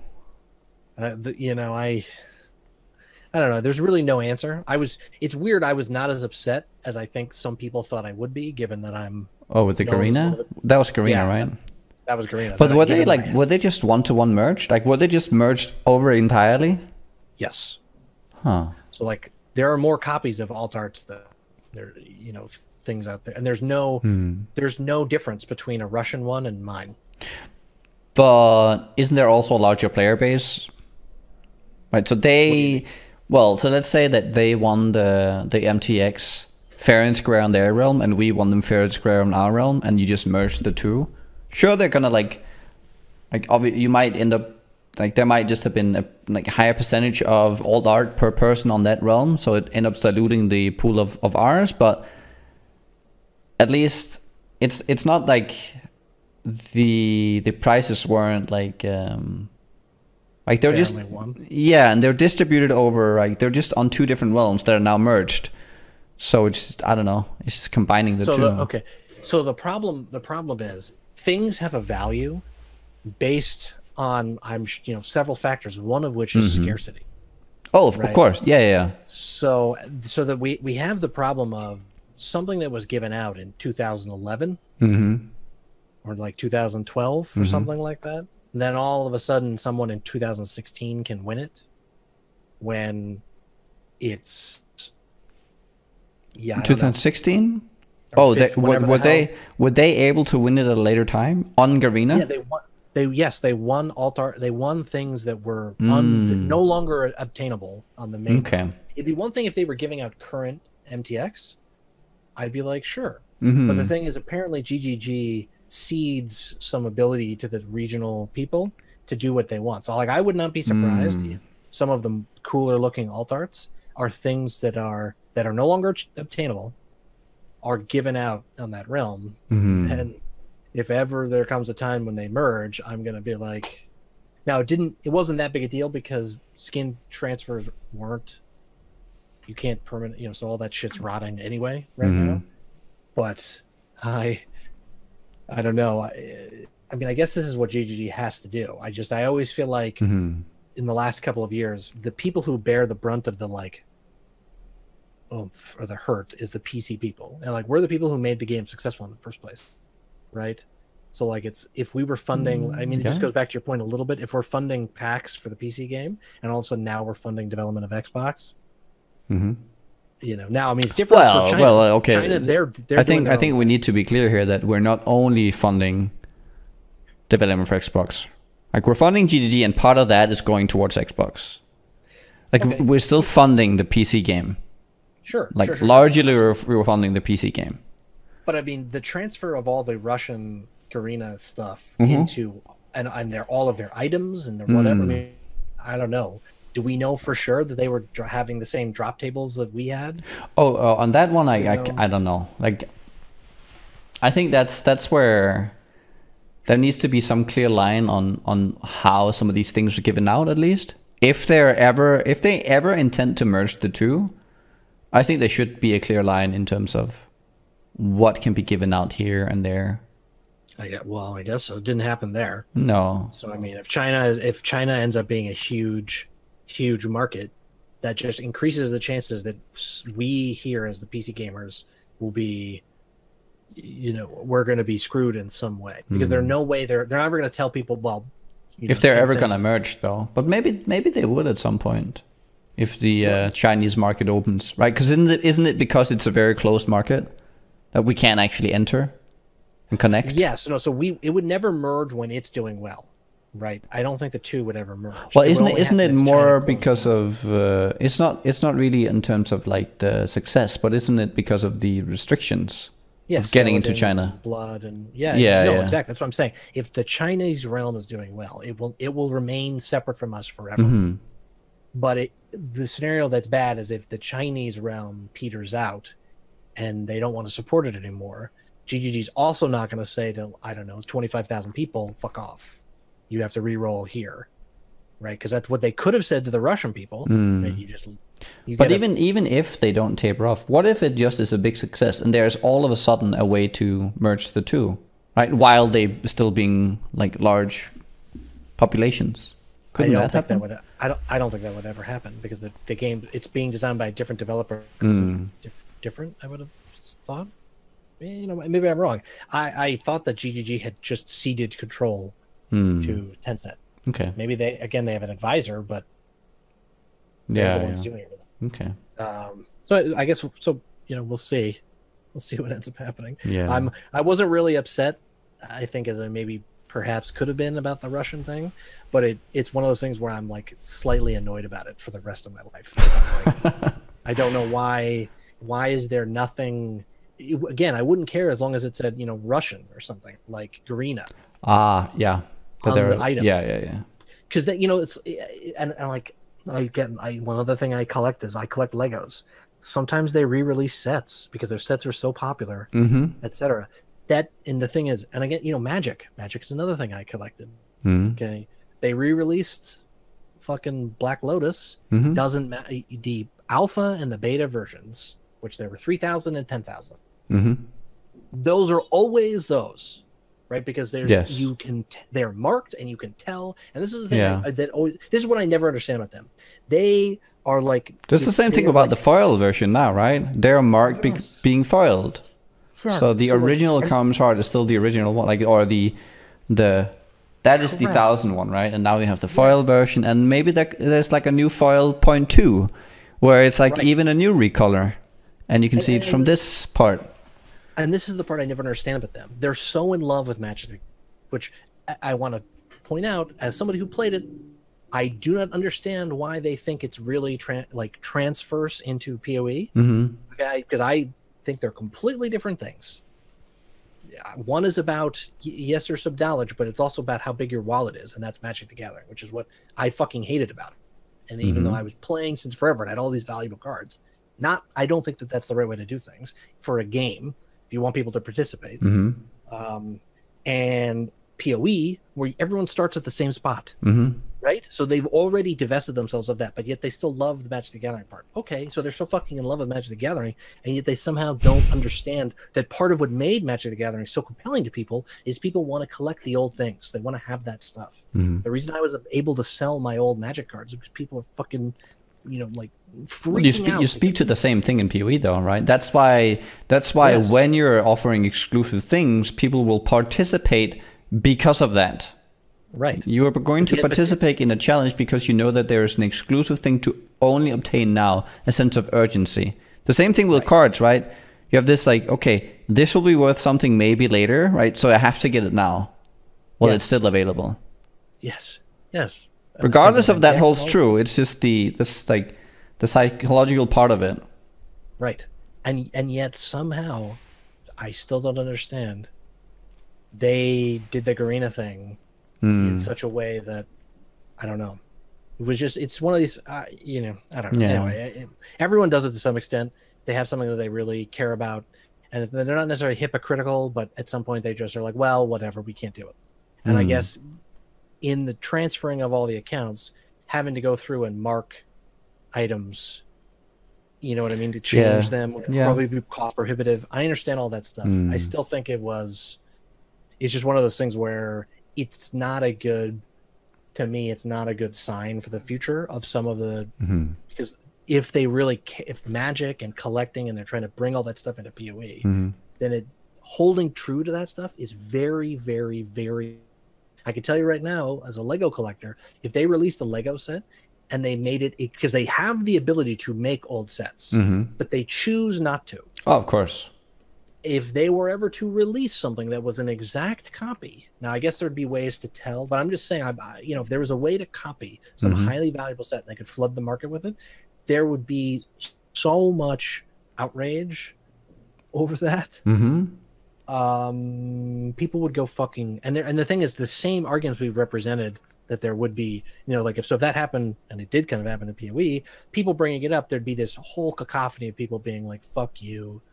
I don't know. There's really no answer. It's weird. I was not as upset as I think some people thought I would be, given that I'm. Oh, with the Garena? That was Garena, right? That was Garena. But were they just one-to-one merged? Like, were they just merged over entirely? Yes. Huh. So like, there are more copies of alt arts that there, things out there, and there's no difference between a Russian one and mine. But isn't there also a larger player base? Right. So so let's say that they won the MTX fair and square on their realm, and we won them fair and square on our realm, and you just merged the two. Sure, they're gonna you might end up there might just have been a higher percentage of alt art per person on that realm, so it ends up diluting the pool of ours. But at least it's not like the prices weren't they're just and they're distributed over they're just on two different realms that are now merged. So it's I don't know, it's just combining the two. So the problem is things have a value based on several factors, one of which is scarcity. Oh, of course. Yeah. So that we have the problem of something that was given out in 2011 or like 2012 or something like that. And then all of a sudden someone in 2016 can win it when it's 2016? Oh, were they able to win it at a later time on Garena? Yeah, they won alt art. They won things that were no longer obtainable on the main. Okay. It'd be one thing if they were giving out current MTX. I'd be like, sure. But the thing is, apparently GGG cedes some ability to the regional people to do what they want. So I would not be surprised if some of the cooler looking alt arts are things that are no longer obtainable, are given out on that realm. And if ever there comes a time when they merge, I'm gonna be like, now it wasn't that big a deal because skin transfers weren't, you can't permanent, so all that shit's rotting anyway right now. But I don't know. I mean, I guess this is what GGG has to do. I always feel like in the last couple of years, the people who bear the brunt of the like oomph or the hurt is the PC people, and like we're the people who made the game successful in the first place, right? So like it's if we were funding, I mean, it just goes back to your point a little bit. If we're funding packs for the PC game, and all of a sudden now we're funding development of Xbox, you know, now I mean it's different for China. Well, okay. China, they're I think we need to be clear here that we're not only funding development for Xbox. Like we're funding GDG, and part of that is going towards Xbox. Like we're still funding the PC game. Sure. Like largely we're funding the PC game. But I mean, the transfer of all the Russian Garena stuff into and all of their items and their whatever. I mean, I don't know. Do we know for sure that they were having the same drop tables that we had? On that one, I don't know. Like, I think that's where there needs to be some clear line on how some of these things are given out. At least if they ever intend to merge the two, I think there should be a clear line in terms of what can be given out here and there. I guess so. It didn't happen there. No. So I mean, if China ends up being a huge market, that just increases the chances that we here as the PC gamers will be, you know, we're going to be screwed in some way, because there's no way they're never going to tell people, well, you know, if they're ever going to merge though. But maybe they would at some point if the Chinese market opens, right? Because isn't it because it's a very closed market that we can't actually enter and connect? Yes. No. So it would never merge when it's doing well, right? I don't think the two would ever merge. Well, isn't it more because of it's not really in terms of like the success, but isn't it because of the restrictions? Yes, getting into China, blood and exactly. That's what I'm saying. If the Chinese realm is doing well, it will remain separate from us forever. But the scenario that's bad is if the Chinese realm peters out and they don't want to support it anymore. GGG's also not going to say to, I don't know, 25,000 people, fuck off. You have to re-roll here, right? Because that's what they could have said to the Russian people. Right? But even if they don't taper off, what if it just is a big success and there's all of a sudden a way to merge the two, right? While they still being like large populations. Couldn't that happen? I don't think that would ever happen, because the game, it's being designed by a different developer. Different, I would have thought. You know, maybe I'm wrong. I thought that GGG had just ceded control to Tencent. Okay. Maybe they have an advisor, but they're the ones doing it with them. Okay. So I guess you know, we'll see what ends up happening. Yeah. I wasn't really upset, I think, as I maybe perhaps could have been about the Russian thing, but it's one of those things where I'm like slightly annoyed about it for the rest of my life. Like, I don't know why is there nothing. Again, I wouldn't care as long as it said, you know, Russian or something like Garena. Yeah. On the item. Yeah. Because you know, it's and like one other thing I collect Legos. Sometimes they re-release sets because their sets are so popular, etc. And the thing is, and again, you know, Magic's another thing I collected. Okay, they re-released fucking Black Lotus. Doesn't matter, the alpha and the beta versions, which there were 3,000 and 10,000. Those are always those, right? Because there's they're marked and you can tell. And this is the thing this is what I never understand about them. They are like, there's the same thing about the foil version now, right? They're marked being foiled. Yes. So the original common chart is still the original one, like, or that is the 1,000 one, right? And now we have the foil version, and maybe there's like a new foil 0.2 where it's like even a new recolor, and you can see it from this part. And this is the part I never understand about them. They're so in love with Magic, which I want to point out, as somebody who played it, I do not understand why they think it's really transfers into PoE. Okay, because I think they're completely different things. One is about, yes, there's some knowledge, but it's also about how big your wallet is, and that's Magic the Gathering, which is what I fucking hated about it. And even though I was playing since forever and had all these valuable cards, I don't think that that's the right way to do things for a game if you want people to participate. And PoE, where everyone starts at the same spot. Right? So they've already divested themselves of that, but yet they still love the Magic the Gathering part. Okay, so they're so fucking in love with Magic the Gathering, and yet they somehow don't understand that part of what made Magic the Gathering so compelling to people is people want to collect the old things. They want to have that stuff. The reason I was able to sell my old Magic cards is because people are fucking, like freaking out. You speak to the same thing in PoE though, right? That's why Yes. when you're offering exclusive things, people will participate because of that. Right. You are going to participate in a challenge because you know that there is an exclusive thing to only obtain now, a sense of urgency. The same thing with cards, right? You have this like, okay, this will be worth something maybe later, right? So I have to get it now while it's still available. Yes. Yes. Regardless of that holds true. It's just the psychological part of it. Right. And yet somehow I still don't understand. They did the Garena thing in such a way that I don't know. It was just, it's one of these, I don't know. Anyway, everyone does it to some extent. They have something that they really care about, and they're not necessarily hypocritical, but at some point they just are like, well, whatever, we can't do it. And I guess in the transferring of all the accounts, having to go through and mark items, you know what I mean, to change them would probably be cost prohibitive. I understand all that stuff. I still think it's just one of those things where it's not a good, to me, it's not a good sign for the future of some of the, because if they really, if Magic and collecting and they're trying to bring all that stuff into PoE, then holding true to that stuff is very, very, very, I can tell you right now, as a Lego collector, if they released a Lego set and they made it, because they have the ability to make old sets, but they choose not to. Oh, of course. If they were ever to release something that was an exact copy, now I guess there'd be ways to tell, but I'm just saying, if there was a way to copy some highly valuable set and they could flood the market with it, there would be so much outrage over that. People would go fucking, and the thing is, the same arguments we represented that there would be, like if that happened, and it did kind of happen in PoE, people bringing it up, there'd be this whole cacophony of people being like, fuck you.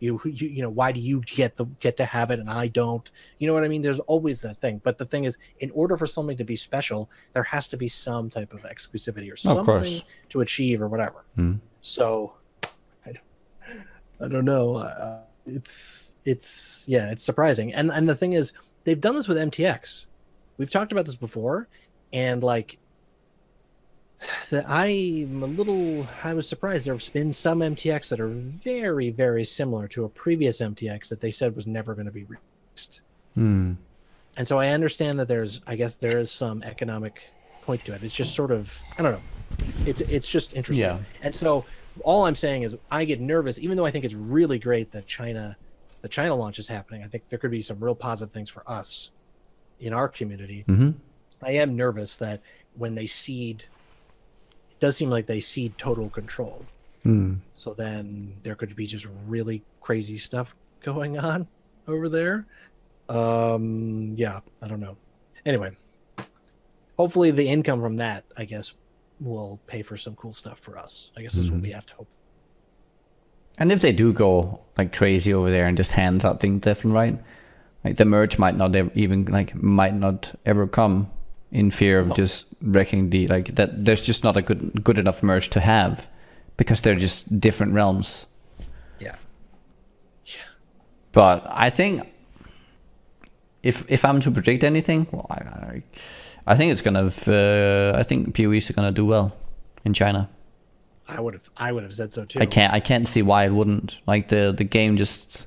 Why do you get to have it and I don't? You know what I mean? There's always that thing. But the thing is, in order for something to be special, there has to be some type of exclusivity or something to achieve or whatever. So I don't know. It's surprising. And the thing is, they've done this with MTX. We've talked about this before, and like I was surprised. There's been some MTX that are very, very similar to a previous MTX that they said was never going to be released. And so I understand that there is some economic point to it. It's just sort of, I don't know. It's just interesting. Yeah. And so all I'm saying is I get nervous, even though I think it's really great that the China launch is happening. I think there could be some real positive things for us in our community. I am nervous that when they seed, does seem like they cede total control. So then there could be just really crazy stuff going on over there. Yeah, I don't know. Anyway, hopefully the income from that, I guess, will pay for some cool stuff for us. I guess that's what we have to hope. And if they do go like crazy over there and just hands out things left and right, like the merch might not ever come, in fear of just wrecking that there's just not a good enough merch to have because they're just different realms. Yeah. But I think if I'm to predict anything, well, I think it's gonna I think PoE is gonna do well in China. I would have said so too. I can't see why it wouldn't. Like the game just,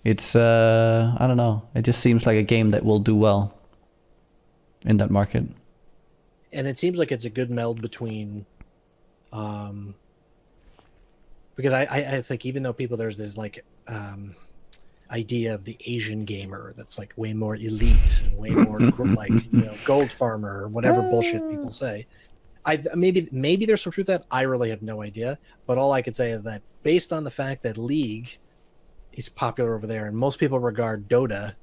it's I don't know. It just seems like a game that will do well in that market. And it seems like it's a good meld between, because I think even though there's this like idea of the Asian gamer that's like way more elite and way more like gold farmer or whatever bullshit people say. Maybe there's some truth to that. I really have no idea. But all I could say is that based on the fact that League is popular over there and most people regard Dota,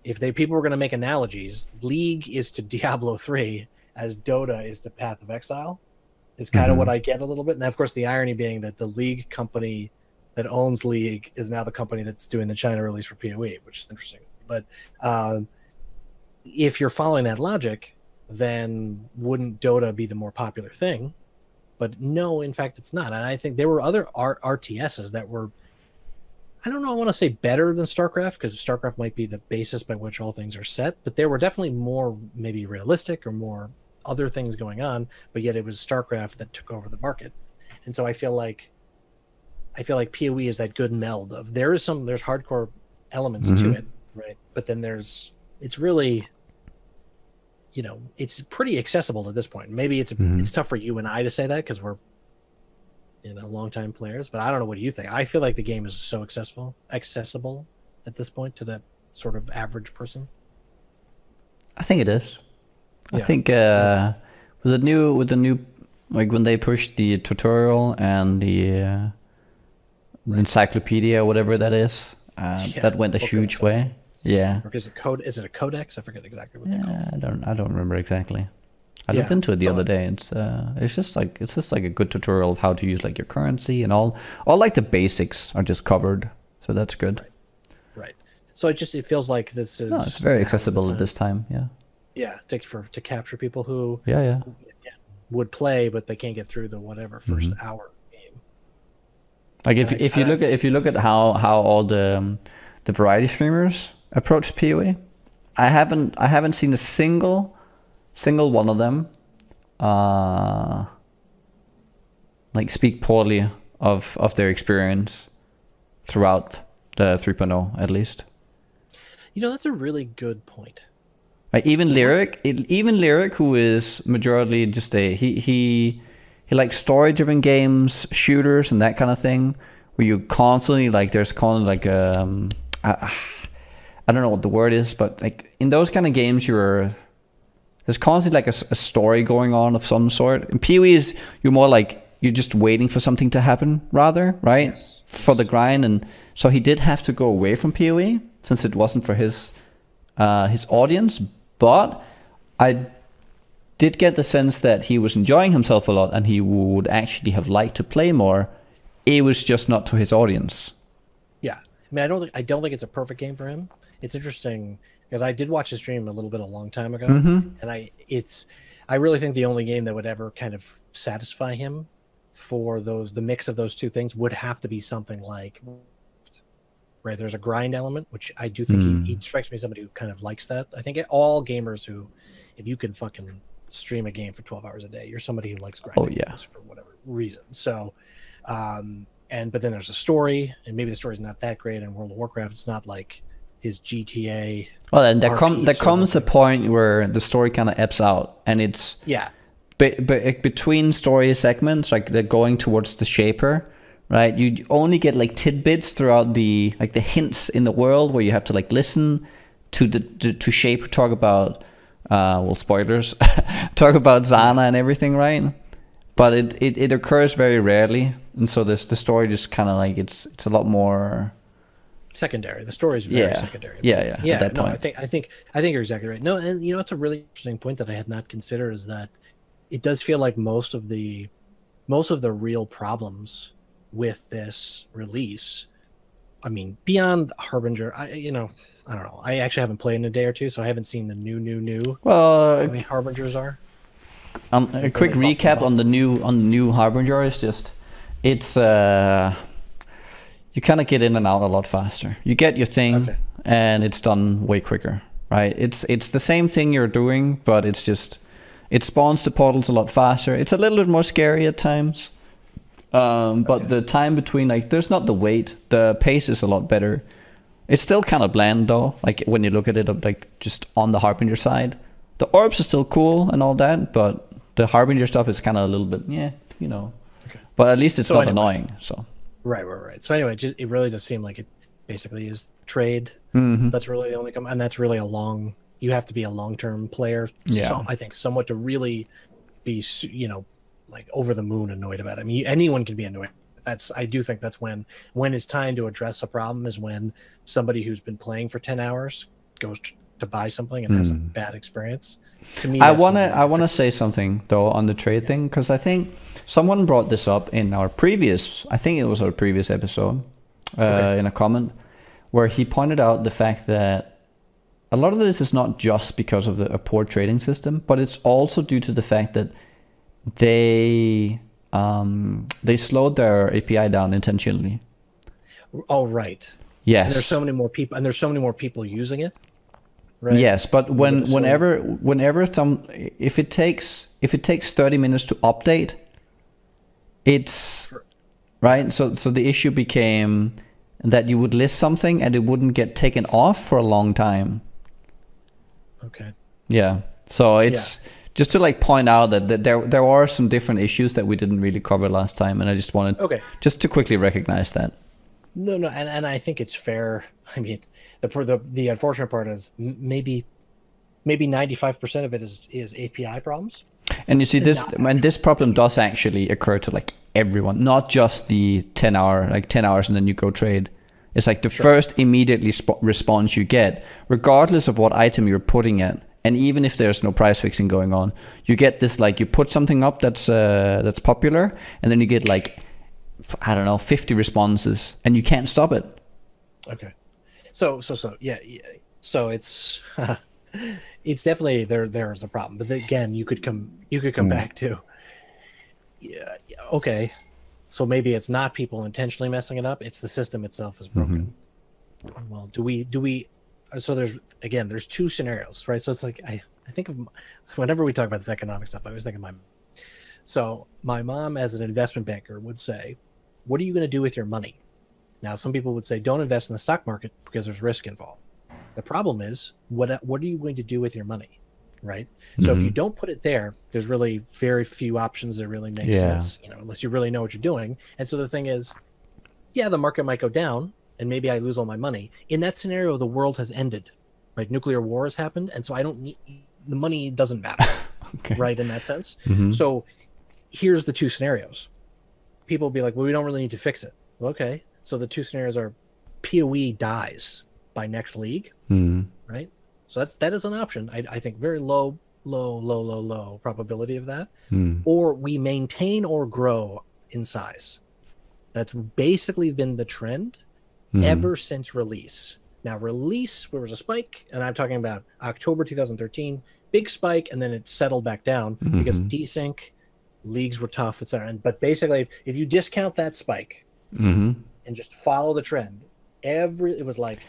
if people were going to make analogies, League is to Diablo 3 as Dota is to Path of Exile. It's kind of what I get a little bit. And of course, the irony being that the League company that owns League is now the company that's doing the China release for PoE, which is interesting. But if you're following that logic, then wouldn't Dota be the more popular thing? But no, in fact, it's not. And I think there were other RTSs that were, I don't know, I want to say better than StarCraft, because StarCraft might be the basis by which all things are set, but there were definitely more maybe realistic or more other things going on, but yet it was StarCraft that took over the market. And so I feel like PoE is that good meld of there's hardcore elements to it, right? But then it's really, you know, it's pretty accessible at this point. Maybe it's tough for you and I to say that because we're, you know, longtime players, but I don't know, what do you think? I feel like the game is so accessible at this point to the sort of average person. I think it is. Yeah. I think with the new like when they pushed the tutorial and the encyclopedia, whatever that is, that went a huge way. Yeah. Or is it a codex? I forget exactly what they call it. I don't remember exactly. I looked into it the other day. It's just like a good tutorial of how to use like your currency and all like the basics are just covered. So that's good. Right. So it feels like this is it's very accessible at this time. Yeah. Yeah, to capture people who would play, but they can't get through the whatever first hour of the game. Like if you look at how all the variety streamers approach PoE, I haven't seen a single one of them like speak poorly of their experience throughout the 3.0 at least. You know, that's a really good point. Like even Lyric, who is majority just he likes story-driven games, shooters, and that kind of thing, where you constantly there's constantly I don't know what the word is, but like in those kind of games, there's constantly like a story going on of some sort. In PoE is you're more like you're just waiting for something to happen, rather, right? Yes. For the grind, and so he did have to go away from PoE since it wasn't for his audience. But I did get the sense that he was enjoying himself a lot, and he would actually have liked to play more. It was just not to his audience. Yeah, I mean, I don't think it's a perfect game for him. It's interesting because I did watch his stream a long time ago, and I really think the only game that would ever kind of satisfy him for the mix of those two things would have to be something like, right, there's a grind element, which I do think he strikes me as somebody who kind of likes that. I think all gamers who, if you can fucking stream a game for 12 hours a day, you're somebody who likes grinding for whatever reason. So, but then there's a story, and maybe the story's not that great. In World of Warcraft, it's not like his GTA. Well, and there comes a point where the story kind of ebbs out, and it's between story segments, like they're going towards the Shaper, right? You only get like tidbits throughout the hints in the world where you have to like listen to Shaper talk about spoilers, talk about Zana and everything, right? But it occurs very rarely, and so the story just kind of like it's a lot more secondary. The story is very secondary. Yeah. At that point. I think you're exactly right. No, and you know, it's a really interesting point that I had not considered, is that it does feel like most of the real problems with this release, I mean, beyond Harbinger, I don't know. I actually haven't played in a day or two, so I haven't seen the new. Well, how many Harbingers are? A quick recap on the new Harbinger is just it's you kind of get in and out a lot faster. You get your thing, and it's done way quicker, right? It's the same thing you're doing, but it's just it spawns the portals a lot faster. It's a little bit more scary at times, but the time between, like, there's not the wait. The pace is a lot better. It's still kind of bland though, like when you look at it, like just on the Harbinger side. The orbs are still cool and all that, but the Harbinger stuff is kind of a little bit, you know. Okay. But at least it's not annoying. So. Right. So anyway, it really does seem like it basically is trade. That's really the only and that's really you have to be a long-term player. Yeah. So I think somewhat to really be, like over the moon annoyed about it. I mean, anyone can be annoyed. I do think that's when it's time to address a problem, is when somebody who's been playing for 10 hours goes to buy something and has a bad experience. To me, I wanna say something though on the trade thing, because I think someone brought this up in our previous episode, in a comment, where he pointed out the fact that a lot of this is not just because of a poor trading system, but it's also due to the fact that they slowed their API down intentionally. Oh, right. Yes. And there's so many more people using it. Right? Yes, but whenever if it takes 30 minutes to update, it's right. So the issue became that you would list something and it wouldn't get taken off for a long time. Okay. Yeah. So it's just to like point out that there are some different issues that we didn't really cover last time, and I just wanted just to quickly recognize that. No, and I think it's fair. I mean, the unfortunate part is maybe 95% of it is API problems. And you see this problem does actually occur to like everyone, not just the 10 hours and then you go trade. It's like the first immediately response you get, regardless of what item you're putting in, and even if there's no price fixing going on, you get this like you put something up that's popular, and then you get like, I don't know, 50 responses, and you can't stop it. Okay, so yeah. So it's it's definitely there's a problem. But again, you could come back to okay. So maybe it's not people intentionally messing it up; it's the system itself is broken. Well, do we? So there's two scenarios, right? So it's like I think of whenever we talk about this economic stuff, I always think of my mom as an investment banker would say, what are you going to do with your money? Now, some people would say, don't invest in the stock market because there's risk involved. The problem is, what are you going to do with your money, right? So if you don't put it there, there's really very few options that really make sense, unless you really know what you're doing. And so the thing is, yeah, the market might go down, and maybe I lose all my money. In that scenario, the world has ended, right? Nuclear war has happened, and so I don't need the money doesn't matter, right? In that sense. So here's the two scenarios. People will be like, well, we don't really need to fix it. Well, okay. So the two scenarios are PoE dies by next league, right? So that is an option. I think very low probability of that. Or we maintain or grow in size. That's basically been the trend ever since release. Now, release, there was a spike, and I'm talking about October 2013, big spike, and then it settled back down because desync, leagues were tough, etc. But basically, if you discount that spike and just follow the trend, it was like,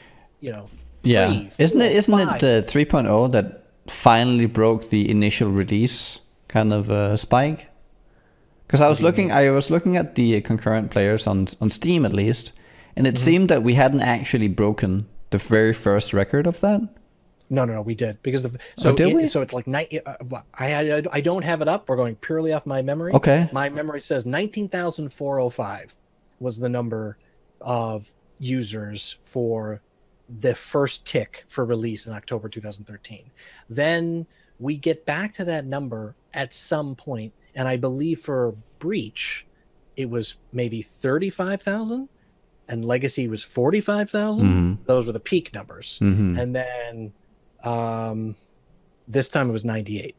isn't it 3.0 that finally broke the initial release kind of spike? Because I was looking at the concurrent players on Steam at least, and it seemed that we hadn't actually broken the very first record of that. No, we did, because so it's like I don't have it up. We're going purely off my memory. Okay, my memory says 19,405 was the number of users for the first tick for release in October 2013. Then we get back to that number at some point, and I believe for Breach it was maybe 35,000, and Legacy was 45,000. Those were the peak numbers, and then this time it was 98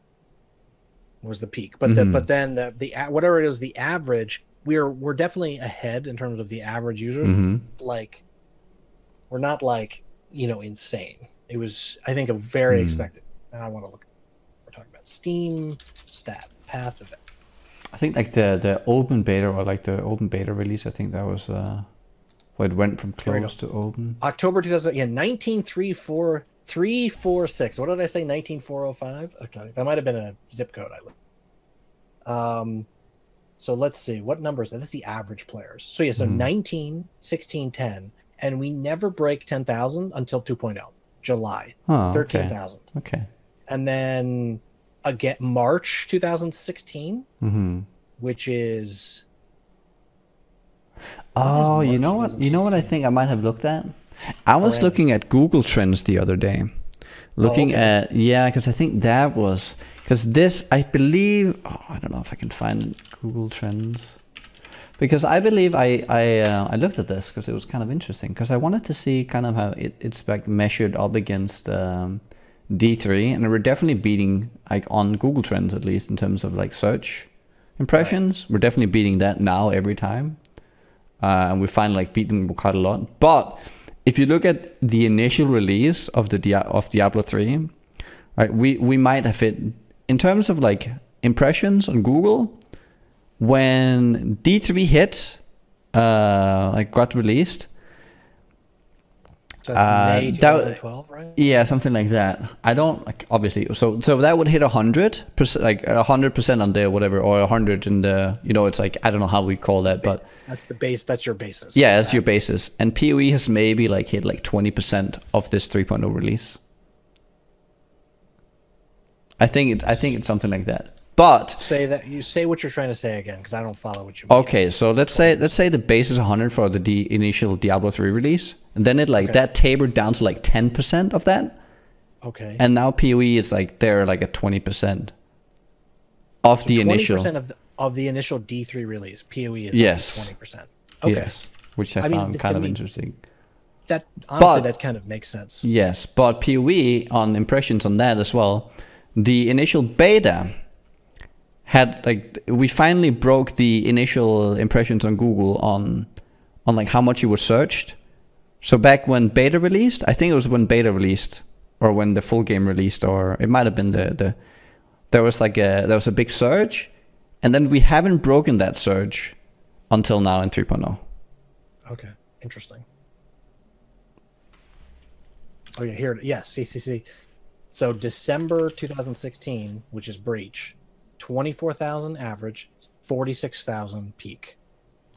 was the peak, but then the whatever it is, the average, we're definitely ahead in terms of the average users. Like, we're not like insane. It was, I think, a very expected. Now I want to look. We're talking about Steam stat path event. I think like the open beta, or like the open beta release, I think that was where it went from closed to open. October 2000, 19,346. What did I say? 19,405. Okay, that might have been a zip code I looked. So let's see, what number is that? That's the average players. So yeah, so 19, 16, 10, and we never break 10,000 until 2.0, July, 13,000. Okay. And then again, March 2016, which is. Oh, you know what I think I might have looked at? I was looking at Google Trends the other day. Because I think that was, because this, I believe, I don't know if I can find Google Trends, because I believe I looked at this because it was kind of interesting, because I wanted to see kind of how it's like measured up against D3, and we're definitely beating, like on Google Trends at least in terms of like search impressions. We're definitely beating that now every time, and we finally like beat them quite a lot. But if you look at the initial release of of Diablo 3, right, we might have hit, in terms of like impressions on Google, when D3 hit, like got released. So that's May 2012, right? Yeah, something like that. I don't like, obviously. So that would hit 100%, like 100% on the whatever, or 100 in the, you know, it's like, I don't know how we call that, but that's the base. That's your basis. Yeah, that's your basis. And PoE has maybe like hit like 20% of this 3.0 release. I think it's something like that. But say what you're trying to say again, because I don't follow what you mean. Okay, so let's say the base is 100 for the initial Diablo 3 release, and then it like that tapered down to like 10% of that. Okay. And now PoE is like they're like at 20% of the initial. 20% of the initial D3 release. PoE is 20%. Okay. Yes, which I found kind of interesting. That honestly, that kind of makes sense. Yes, but PoE on impressions on that as well. The initial beta had like, we finally broke the initial impressions on Google on like how much you were searched. So back when beta released, I think it was when beta released, or when the full game released, or it might have been there was a big surge, and then we haven't broken that surge until now in 3.0. Okay, interesting. Oh yeah, here, yes, see. So December 2016, which is Breach, 24,000 average, 46,000 peak.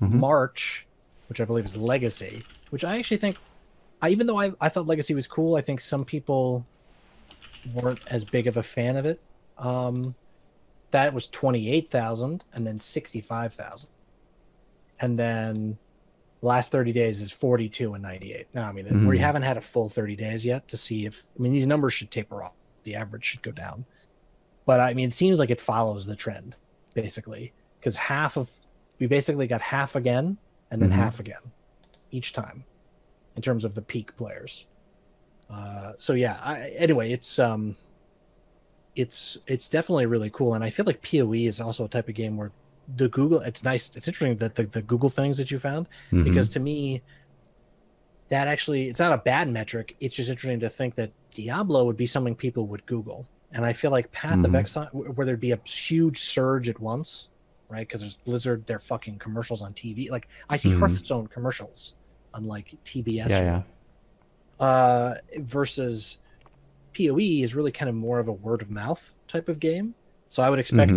March, which I believe is Legacy, which I actually think, even though I thought Legacy was cool, I think some people weren't as big of a fan of it. That was 28,000, and then 65,000. And then last 30 days is 42 and 98. Now, I mean, we haven't had a full 30 days yet to see if, I mean, these numbers should taper off. The average should go down. But I mean, it seems like it follows the trend, basically, because we basically got half again, and then half again each time in terms of the peak players. So yeah, anyway, it's definitely really cool. And I feel like PoE is also a type of game where the Google, it's nice. It's interesting that the Google things that you found, because to me, that actually, it's not a bad metric. It's just interesting to think that Diablo would be something people would Google. And I feel like Path of Exile, where there'd be a huge surge at once, right? Because there's Blizzard, their fucking commercials on TV. Like, I see Hearthstone commercials on like TBS. Versus PoE is really kind of more of a word of mouth type of game. So I would expect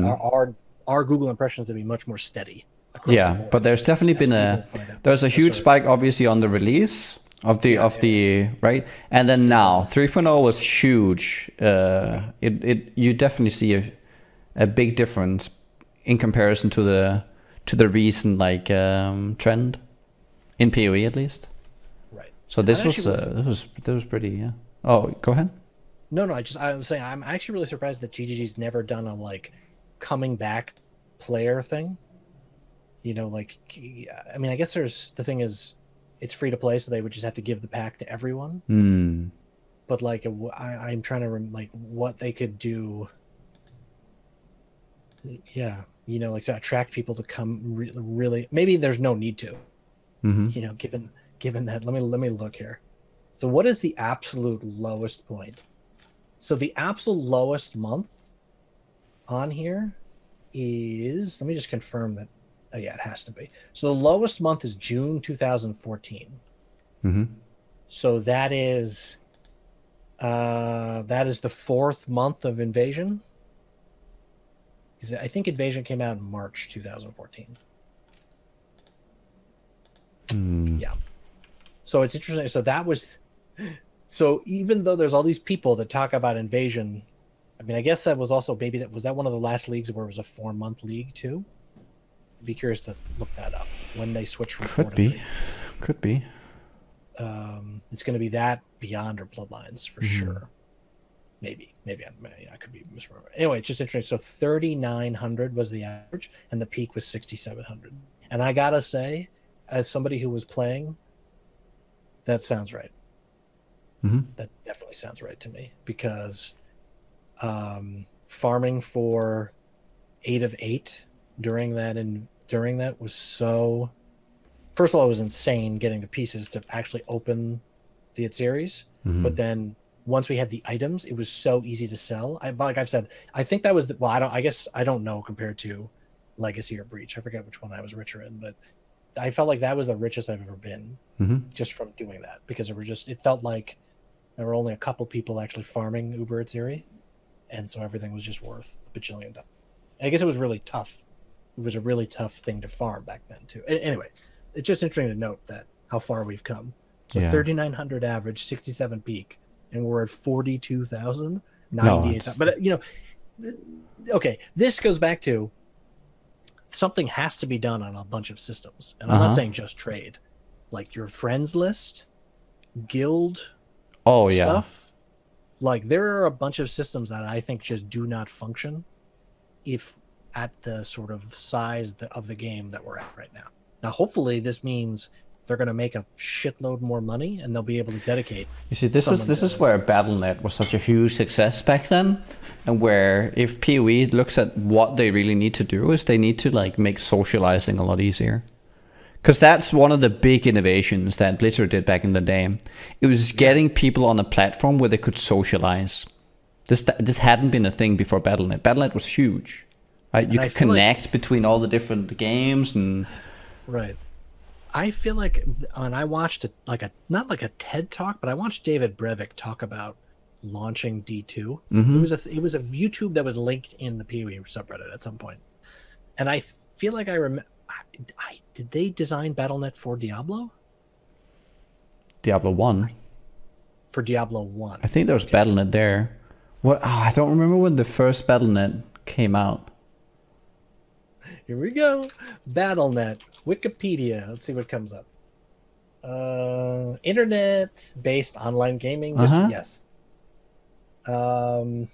our Google impressions to be much more steady. Yeah, but there's definitely been there's a huge spike obviously on the release of the right, and then now 3.0 was huge. You definitely see a big difference in comparison to the recent like trend in PoE at least. Right. So this was pretty. Oh, go ahead. No, I was saying I'm actually really surprised that GGG's never done a like coming back player thing. You know, like, I mean, I guess the thing is, it's free to play, so they would just have to give the pack to everyone. But like, I'm trying to like what they could do. Yeah, you know, like to attract people to come. Really, maybe there's no need to. You know, given that, let me look here. So, what is the absolute lowest point? So, the absolute lowest month on here is. Let me just confirm that. Oh, yeah, it has to be. So the lowest month is June 2014. So that is the fourth month of Invasion. Because I think Invasion came out in March 2014. Yeah. So it's interesting. So even though there's all these people that talk about Invasion, I mean, I guess that was also was that one of the last leagues where it was a 4-month league too? Be curious to look that up when they switch from 4 to 3 months. Could be. It's going to be that Beyond or Bloodlines for sure. Maybe I could be misremembering. Anyway, it's just interesting. So 3,900 was the average, and the peak was 6,700. And I gotta say, as somebody who was playing, that sounds right. That definitely sounds right to me, because farming for 8 of 8 during that was so, first of all, it was insane getting the pieces to actually open the series, but then once we had the items, it was so easy to sell. Like I've said, I think that was I guess I don't know compared to Legacy or Breach. I forget which one I was richer in, but I felt like that was the richest I've ever been just from doing that, because it felt like there were only a couple people actually farming Uber Ethereum, and so everything was just worth a bajillion dollars. I guess it was really tough. It was a really tough thing to farm back then too. Anyway, it's just interesting to note that how far we've come. So 3,900 average, 67 peak, and we're at 42,000, 98. But okay, this goes back to something has to be done on a bunch of systems, and I'm not saying just trade, like your friends list, guild, stuff. Like there are a bunch of systems that I think just do not function if at the sort of size of the game that we're at right now. Now, hopefully, this means they're going to make a shitload more money, and they'll be able to dedicate. You see, this is where Battle.net was such a huge success back then, and where if PoE looks at what they really need to do is they need to like make socializing a lot easier, because that's one of the big innovations that Blizzard did back in the day. It was getting people on a platform where they could socialize. This hadn't been a thing before Battle.net. Battle.net was huge, right? You could connect between all the different games and. Right. I feel like when I watched not like a TED talk, but I watched David Brevik talk about launching D2. It was a YouTube that was linked in the PoE subreddit at some point, and I feel like I remember. Did they design Battle.net for Diablo? Diablo 1. For Diablo 1. I think there was Battle.net there. What? Oh, I don't remember when the first Battle.net came out. Here we go. Battle.net. Wikipedia. Let's see what comes up. Internet-based online gaming. Yes. What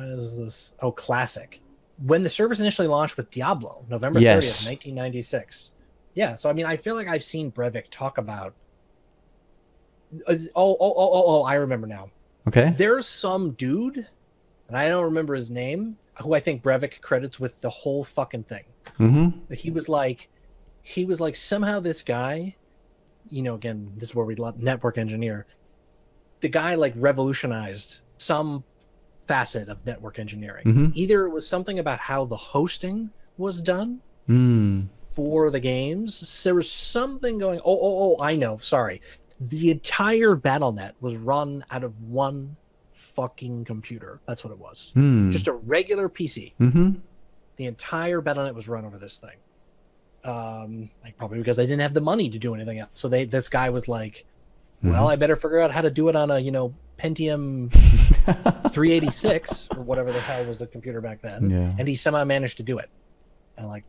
is this? Oh, classic. When the service initially launched with Diablo, November 30th, 1996. Yeah, so I mean, I feel like I've seen Brevik talk about. I remember now. Okay. There's some dude, and I don't remember his name, who I think Brevik credits with the whole fucking thing. He was like somehow this guy, again, this is where we love network engineer. The guy like revolutionized some facet of network engineering. Either it was something about how the hosting was done for the games. There was something going. I know. Sorry. The entire Battle.net was run out of one fucking computer. That's what it was. Just a regular PC. The entire Battle.net was run over this thing. Like probably because they didn't have the money to do anything else. So this guy was like, well, I better figure out how to do it on a, Pentium 386 or whatever the hell was the computer back then. Yeah. And he somehow managed to do it. And like,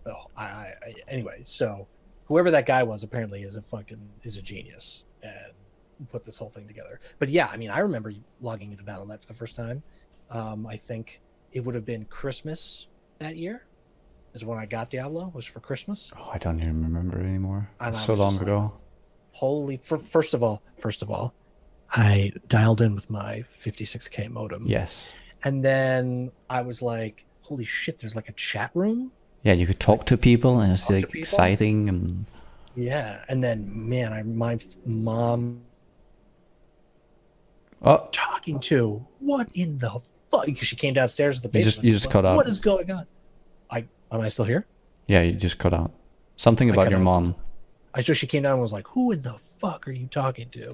anyway, so whoever that guy was apparently is a genius and put this whole thing together. But yeah, I mean, I remember logging into Battle.net for the first time. I think it would have been Christmas that year is when I got Diablo, was for Christmas. Oh, I don't even remember it anymore. It's so long ago. First of all, I dialed in with my 56K modem. Yes. And then I was like, holy shit, there's like a chat room. Yeah, you could talk to people and it's like exciting. And yeah. And then, man, my mom talking to, what in the fuck? Because she came downstairs to the basement. You just cut out. What is going on? Am I still here? Yeah, you just cut out. Something about your mom. She came down and was like, who in the fuck are you talking to?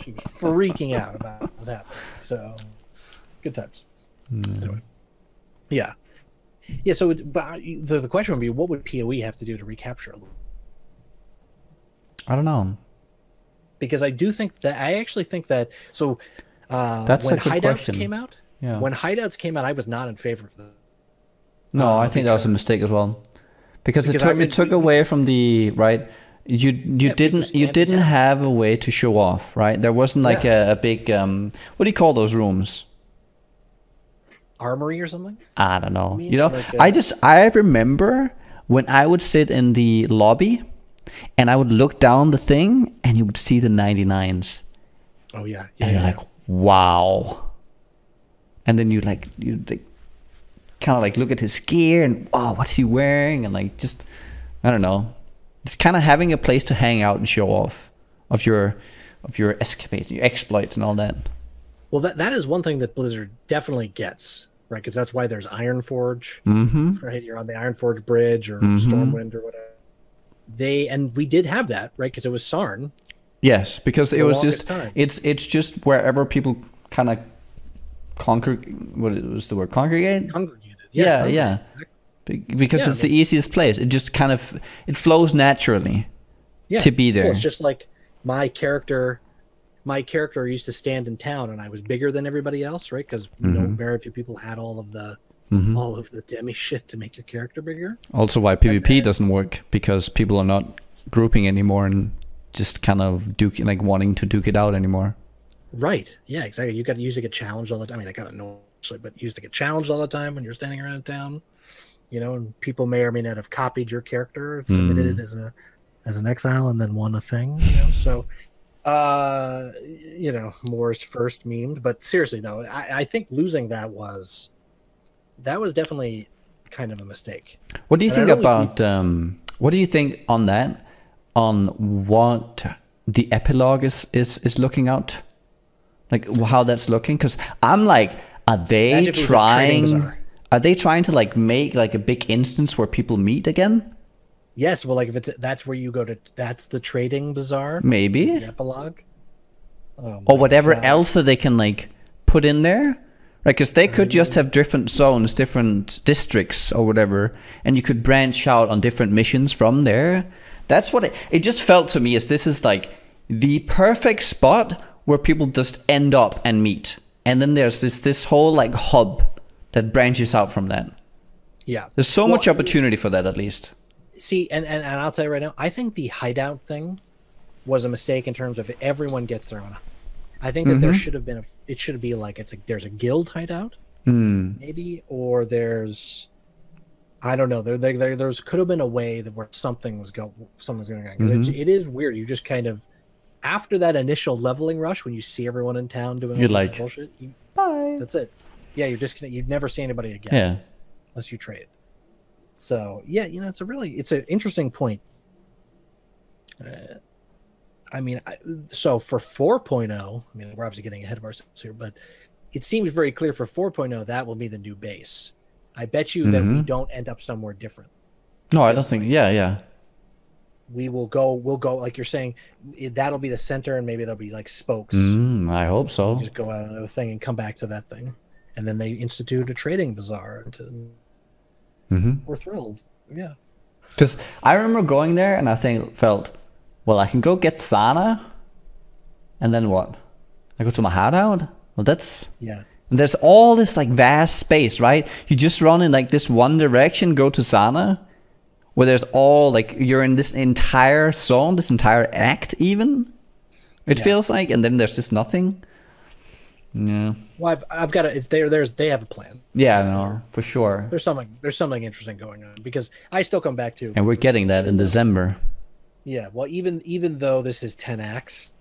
She was freaking out about what was happening. So, good times. Anyway. Yeah. Yeah, so the question would be, what would PoE have to do to recapture it? I don't know. Because I actually think that, so that's when a good Hideouts question. Came out, when Hideouts came out, I was not in favor of that. No, I think that was a mistake as well. Because it took away from the, right, you didn't have a way to show off, right? There wasn't like a big, what do you call those rooms? Armory or something? I don't know. I remember when I would sit in the lobby and I would look down the thing and you would see the 99s. Oh yeah. And you're like, wow. And then you kind of like look at his gear and, oh, what's he wearing? And like, just, I don't know. it's kind of having a place to hang out and show off of your escapades, your exploits, and all that. Well, that is one thing that Blizzard definitely gets, right? Because that's why there's Ironforge, right? You're on the Ironforge bridge or Stormwind or whatever. We did have that, right? Because it was Sarn. Yes, because it was just it's just wherever people kind of congregate. Congregated. Yeah. Because it's the easiest place. It just kind of flows naturally to be there. Well, it's just like my character used to stand in town, and I was bigger than everybody else, right? Because very few people had all of the demi shit to make your character bigger. Also, why PvP doesn't work, because people are not grouping anymore and just kind of wanting to duke it out anymore. Right. Yeah. Exactly. You got to usually get challenged all the time. I mean, I got to know, but you used to get challenged all the time when you're standing around town. You know, and people may or may not have copied your character, submitted it as an exile, and then won a thing. You know, so. Moore's first memed, but seriously though, I think losing that was definitely kind of a mistake. What do you think about what do you think on that, on what the epilogue is looking out, like how that's looking? Because I'm like, are they trying to like make like a big instance where people meet again? Yes, well, like if that's where you go to, that's the trading bazaar. Maybe the epilogue, or whatever else that they can like put in there, right? Because they could just have different zones, different districts, or whatever, and you could branch out on different missions from there. That's what it just felt to me as this is like the perfect spot where people just end up and meet, and then there's this whole like hub that branches out from that. Yeah, there's so much opportunity for that, at least. See, and I'll tell you right now, I think the hideout thing was a mistake in terms of everyone gets their own. I think that there should have been it should be like there's a guild hideout, maybe, or there's, I don't know, there's could have been a way that where something's going on, because it is weird. You just kind of, after that initial leveling rush, when you see everyone in town doing all like bullshit, bye. That's it. Yeah, you'd never see anybody again. Yeah, unless you trade. So yeah, it's an interesting point. I mean, so for 4.0, I mean, we're obviously getting ahead of ourselves here, but it seems very clear for 4.0 that will be the new base. I bet you that we don't end up somewhere different. No, I don't think. Yeah. We'll go like you're saying. That'll be the center, and maybe there'll be like spokes. I hope so. Just go out on another thing and come back to that thing, and then they institute a trading bazaar. We're thrilled. Yeah. Because I remember going there and I felt, well, I can go get Sana, and then what? I go to my hideout? Well, that's... Yeah. And there's all this like vast space, right? You just run in like this one direction, go to Sana, where there's all like, you're in this entire zone, this entire act even, it feels like, and then there's just nothing. Yeah. Well, I've got to. They have a plan. Yeah, no, for sure. There's something interesting going on, because I still come back to. And we're getting that in December. Yeah. Well, even though this is 10 acts,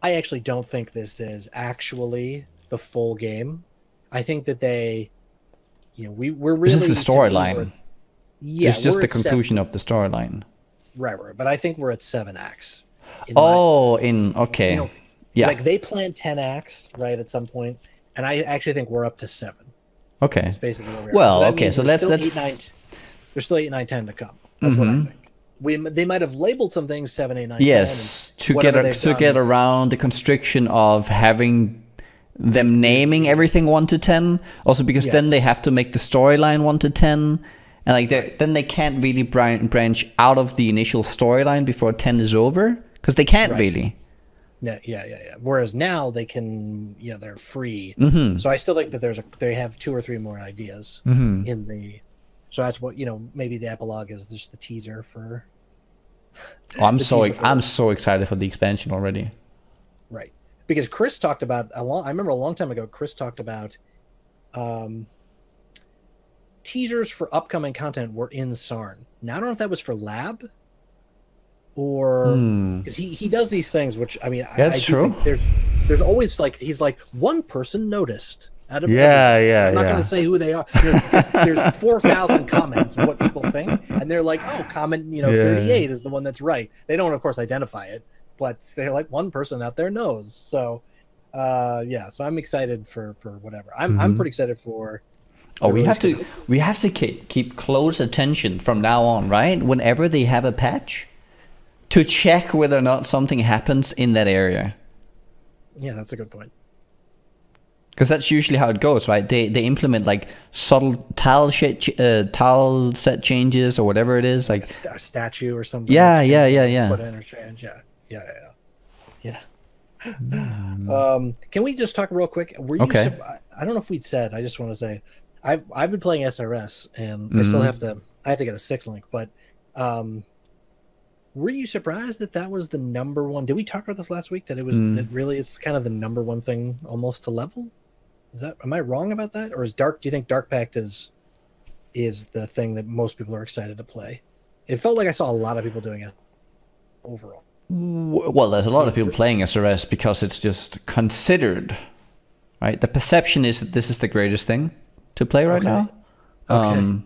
I actually don't think this is actually the full game. I think that we're really. This is the storyline. Yeah, it's just the conclusion of the storyline. Right. But I think we're at 7 acts. Okay. Yeah. Like they planned 10 acts, right, at some point, and I actually think we're up to 7. Okay. That's basically where we are. Well, so let's there's still 8, 9, 10 to come. That's what I think. They might have labeled some things 7, 8, 9, 10. Yes, to get around the constriction of having them naming everything 1 to 10. Also because then they have to make the storyline 1 to 10. And like then they can't really branch out of the initial storyline before 10 is over, because they can't really. Yeah. Whereas now they can, they're free. So I still think that they have 2 or 3 more ideas in the. So that's what maybe the epilogue is just the teaser for. Oh, I'm so excited for the expansion already. Right, because Chris talked about I remember a long time ago. Chris talked about teasers for upcoming content were in Sarn. Now I don't know if that was for Lab. Or because he does these things, which I mean, that's true. There's always like he's like, one person noticed, out of Yeah, everybody. yeah, I'm not yeah. going to say who they are. There's 4,000 comments of what people think, and they're like, oh, comment 38 is the one that's right. They don't, of course, identify it, but they're like, one person out there knows. So, yeah. So I'm excited for whatever. I'm pretty excited for. Oh, we have to keep close attention from now on, right? Whenever they have a patch, to check whether or not something happens in that area. Yeah, that's a good point. Because that's usually how it goes, right? They implement like subtle tile set changes or whatever it is, like a statue or something. Yeah. Put interchange. Yeah. Can we just talk real quick? Were you? Okay. I don't know if we'd said. I just want to say, I've been playing SRS, and I still have to. I have to get a 6 link, but were you surprised that was the number one? Did we talk about this last week? That it was that really it's kind of the number one thing almost to level. Am I wrong about that, or do you think Dark Pact is the thing that most people are excited to play? It felt like I saw a lot of people doing it overall. Well, there's a lot of people playing SRS because it's just considered, right? The perception is that this is the greatest thing to play right now. Okay.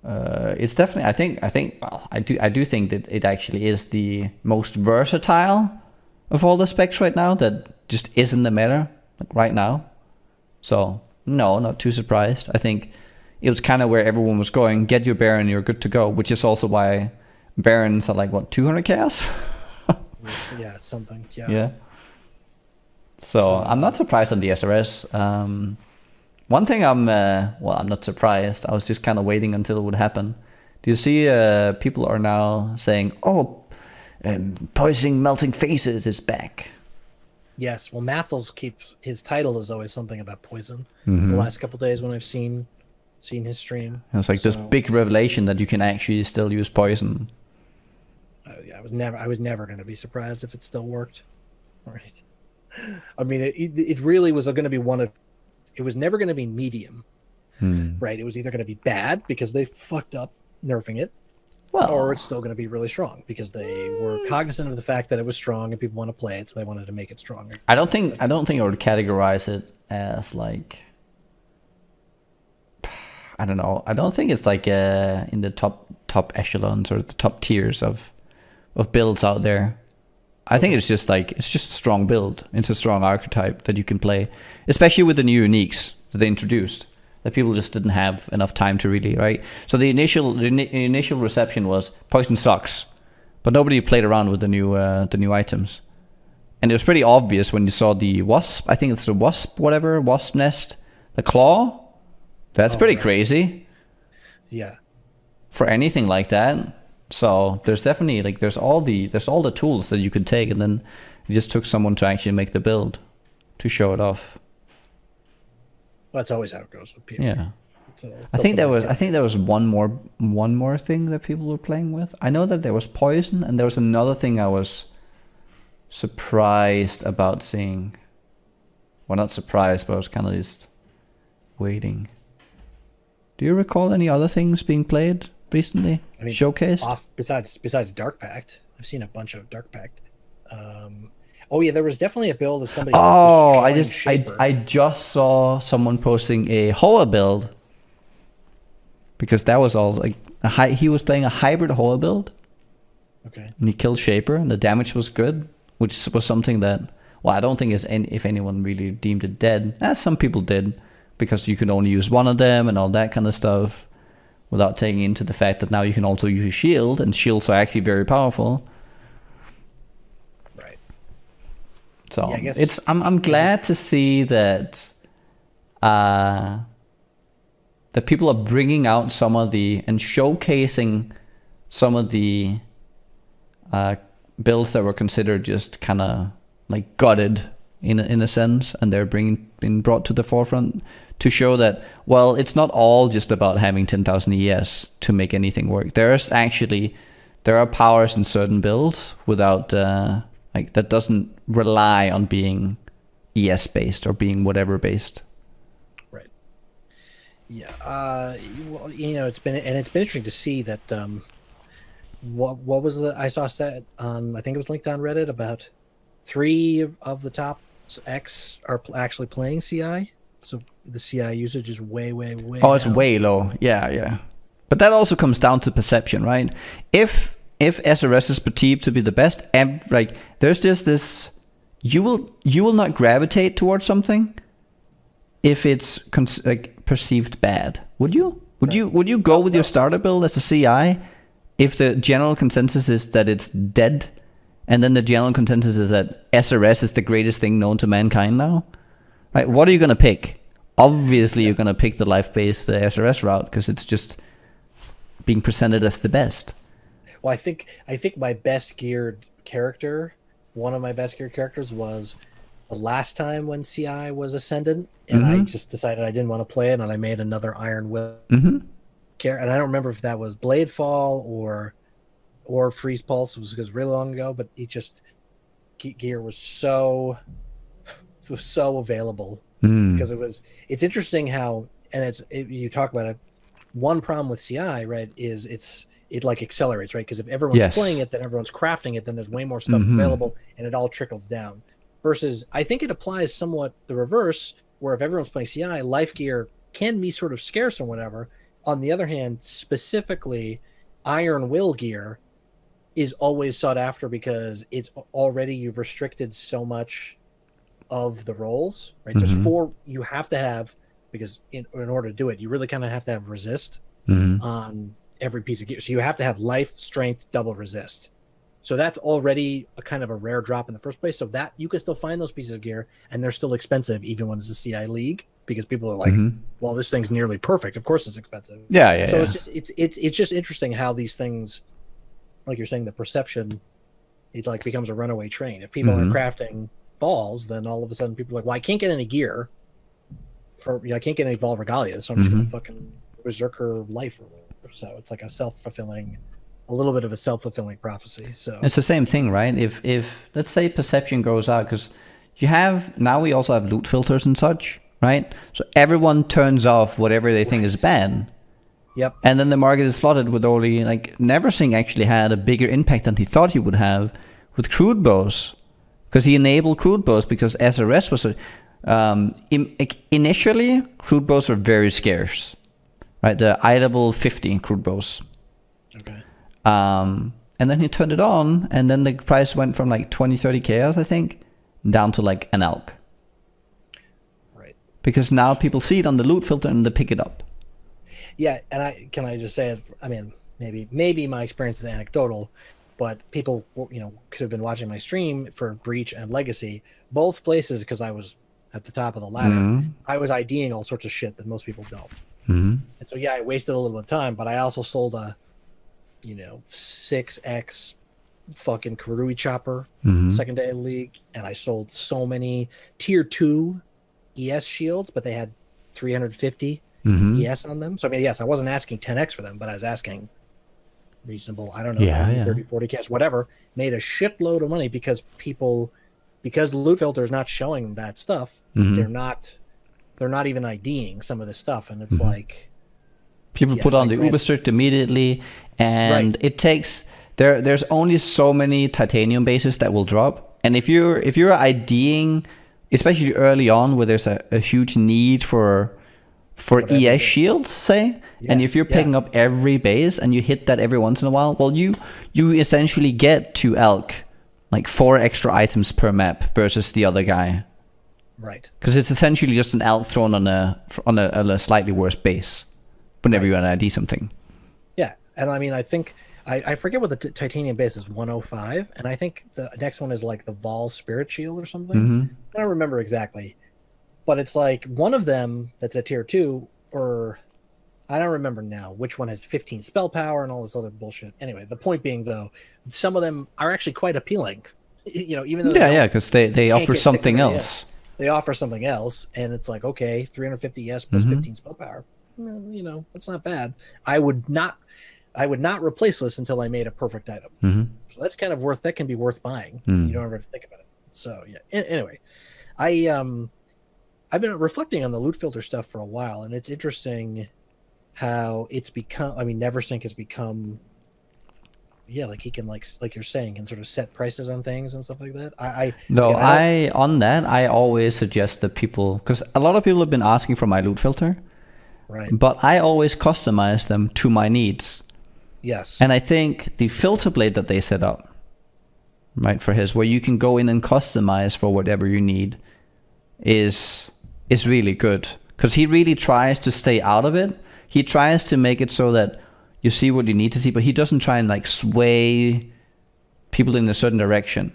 It's definitely. I think. Well, I do think that it actually is the most versatile of all the specs right now. That just isn't the meta right now. So no, not too surprised. I think it was kind of where everyone was going. Get your Baron, you're good to go. Which is also why Barons are like what 200 chaos. Yeah, something. Yeah. Yeah. So I'm not surprised on the SRS. One thing I'm not surprised. I was just kind of waiting until it would happen. Do you see people are now saying, oh, poisoning melting faces is back. Yes, well, Mathels keeps his title is always something about poison. Mm-hmm. The last couple of days when I've seen his stream, and it's like this big revelation that you can actually still use poison. Yeah, I was never going to be surprised if it still worked. Right. I mean, it really was going to be it was never going to be medium, right? It was either going to be bad because they fucked up nerfing it, or it's still going to be really strong because they were cognizant of the fact that it was strong and people want to play it, so they wanted to make it stronger. I don't think I would categorize it as like, I don't know. I don't think it's like in the top echelons or the top tiers of builds out there. I think it's just a strong build. It's a strong archetype that you can play, especially with the new uniques that they introduced that people just didn't have enough time to really, right? So the initial reception was poison sucks, but nobody played around with the new items, and it was pretty obvious when you saw the wasp. I think it's the wasp nest, the claw. That's pretty crazy. Yeah. For anything like that. So there's definitely there's all the tools that you could take, and then it just took someone to actually make the build to show it off. Well, that's always how it goes with people. Yeah. I think there was one more thing that people were playing with. I know that there was poison, and there was another thing I was surprised about seeing. Well, not surprised, but I was kind of just waiting. Do you recall any other things being played recently? I mean, showcased? Besides Dark Pact, I've seen a bunch of Dark Pact. Oh yeah, there was definitely a build of somebody. Oh, I just saw someone posting a Hoa build, because that was all like he was playing a hybrid Hoa build. Okay. And he killed Shaper, and the damage was good, which was something that, well, I don't think if anyone really deemed it dead. Some people did, because you can only use one of them and all that kind of stuff, without taking into the fact that now you can also use shield, and shields are actually very powerful. Right. So yeah, I'm glad to see that that people are bringing out some of and showcasing some of the builds that were considered just kind of like gutted in a sense, and they're being brought to the forefront to show that, well, it's not all just about having 10,000 ES to make anything work. There are powers in certain builds without that doesn't rely on being ES based or being whatever based. Right. Yeah. Well, it's been interesting to see that. What was I saw set on, I think it was linked on Reddit, about 3 of the top X are actually playing CI, so the CI usage is way Oh, it's down. way low. Yeah. But that also comes down to perception, right? If SRS is perceived to be the best, and like there's just this, you will not gravitate towards something if it's like perceived bad. Would you? Would you go with your starter build as a CI if the general consensus is that it's dead, and then the general consensus is that SRS is the greatest thing known to mankind now? Right? What are you gonna pick? Obviously, you're gonna pick the life-based SRS route because it's just being presented as the best. Well, I think my best geared character, one of my best geared characters, was the last time when CI was Ascendant, and I just decided I didn't want to play it, and I made another Iron Will character. And I don't remember if that was Bladefall or Freeze Pulse. It was really long ago, but it just gear was so available because it's interesting how, and you talk about it. One problem with CI, right, is it like accelerates, right? Because if everyone's playing it, then everyone's crafting it, then there's way more stuff available, and it all trickles down. Versus, I think it applies somewhat the reverse, where if everyone's playing CI, life gear can be sort of scarce or whatever. On the other hand, specifically, Iron Will gear is always sought after because it's already, you've restricted so much of the roles, right? There's 4 you have to have, because in order to do it, you really kind of have to have resist on every piece of gear. So you have to have life, strength, double resist. So that's already a kind of a rare drop in the first place. So that you can still find those pieces of gear, and they're still expensive even when it's a CI league, because people are like, well, this thing's nearly perfect. Of course it's expensive. Yeah. So it's just interesting how these things, like you're saying, the perception, it like becomes a runaway train. If people aren't crafting Falls, then all of a sudden people are like, well, I can't get any gear. I can't get any Vol Regalia, so I'm just gonna fucking Berserker life or whatever. So it's like a little bit of a self-fulfilling prophecy. So it's the same thing, right? If let's say perception goes out, because now we also have loot filters and such, right? So everyone turns off whatever they think is bad. Yep. And then the market is flooded with only, like, Neversing actually had a bigger impact than he thought he would have with crude bows, because he enabled crude bows because SRS was initially crude bows were very scarce, right? The eye level 50 crude bows. Okay. And then he turned it on, and then the price went from like 20-30 chaos, I think, down to like an elk. Right. Because now people see it on the loot filter and they pick it up. Yeah, and I just say it? I mean, maybe my experience is anecdotal, but people, could have been watching my stream for Breach and Legacy, both places, because I was at the top of the ladder. I was IDing all sorts of shit that most people don't. And so yeah, I wasted a little bit of time, but I also sold a 6x fucking Karui chopper second day of the league, and I sold so many tier 2 ES shields, but they had 350 ES on them. So I mean, yes, I wasn't asking 10x for them, but I was asking reasonable, I don't know, 30, 40 cash, whatever. Made a shitload of money because the loot filter is not showing that stuff. They're not even IDing some of this stuff, and it's like people put on the Uber strict immediately, and it takes there's only so many titanium bases that will drop, and if you're IDing, especially early on where there's a huge need for ES shields, say, and if you're picking up every base and you hit that every once in a while, well, you essentially get to elk like 4 extra items per map versus the other guy. Right. Because it's essentially just an elk thrown on a slightly worse base whenever you ID something. Yeah, and I mean, I think I forget what the titanium base is, 105, and I think the next one is like the Vol Spirit Shield or something. I don't remember exactly, but it's like one of them that's a tier 2, or I don't remember now which one has 15 spell power and all this other bullshit. Anyway, the point being, though, some of them are actually quite appealing. Even though because they offer something else. They offer something else, and it's like, okay, 350 ES plus 15 spell power. Well, that's not bad. I would not replace this until I made a perfect item. So that's kind of that can be worth buying. You don't ever have to think about it. So yeah. Anyway, I've been reflecting on the loot filter stuff for a while, and it's interesting how it's become. I mean, Neversink has become, yeah, like he can like you're saying, can sort of set prices on things and stuff like that. No, again, on that I always suggest that people, because a lot of people have been asking for my loot filter, right. but I always customize them to my needs. Yes. And I think the filter blade that they set up, right, for his, where you can go in and customize for whatever you need, is really good, because he really tries to stay out of it. He tries to make it so that you see what you need to see, but he doesn't try and like sway people in a certain direction.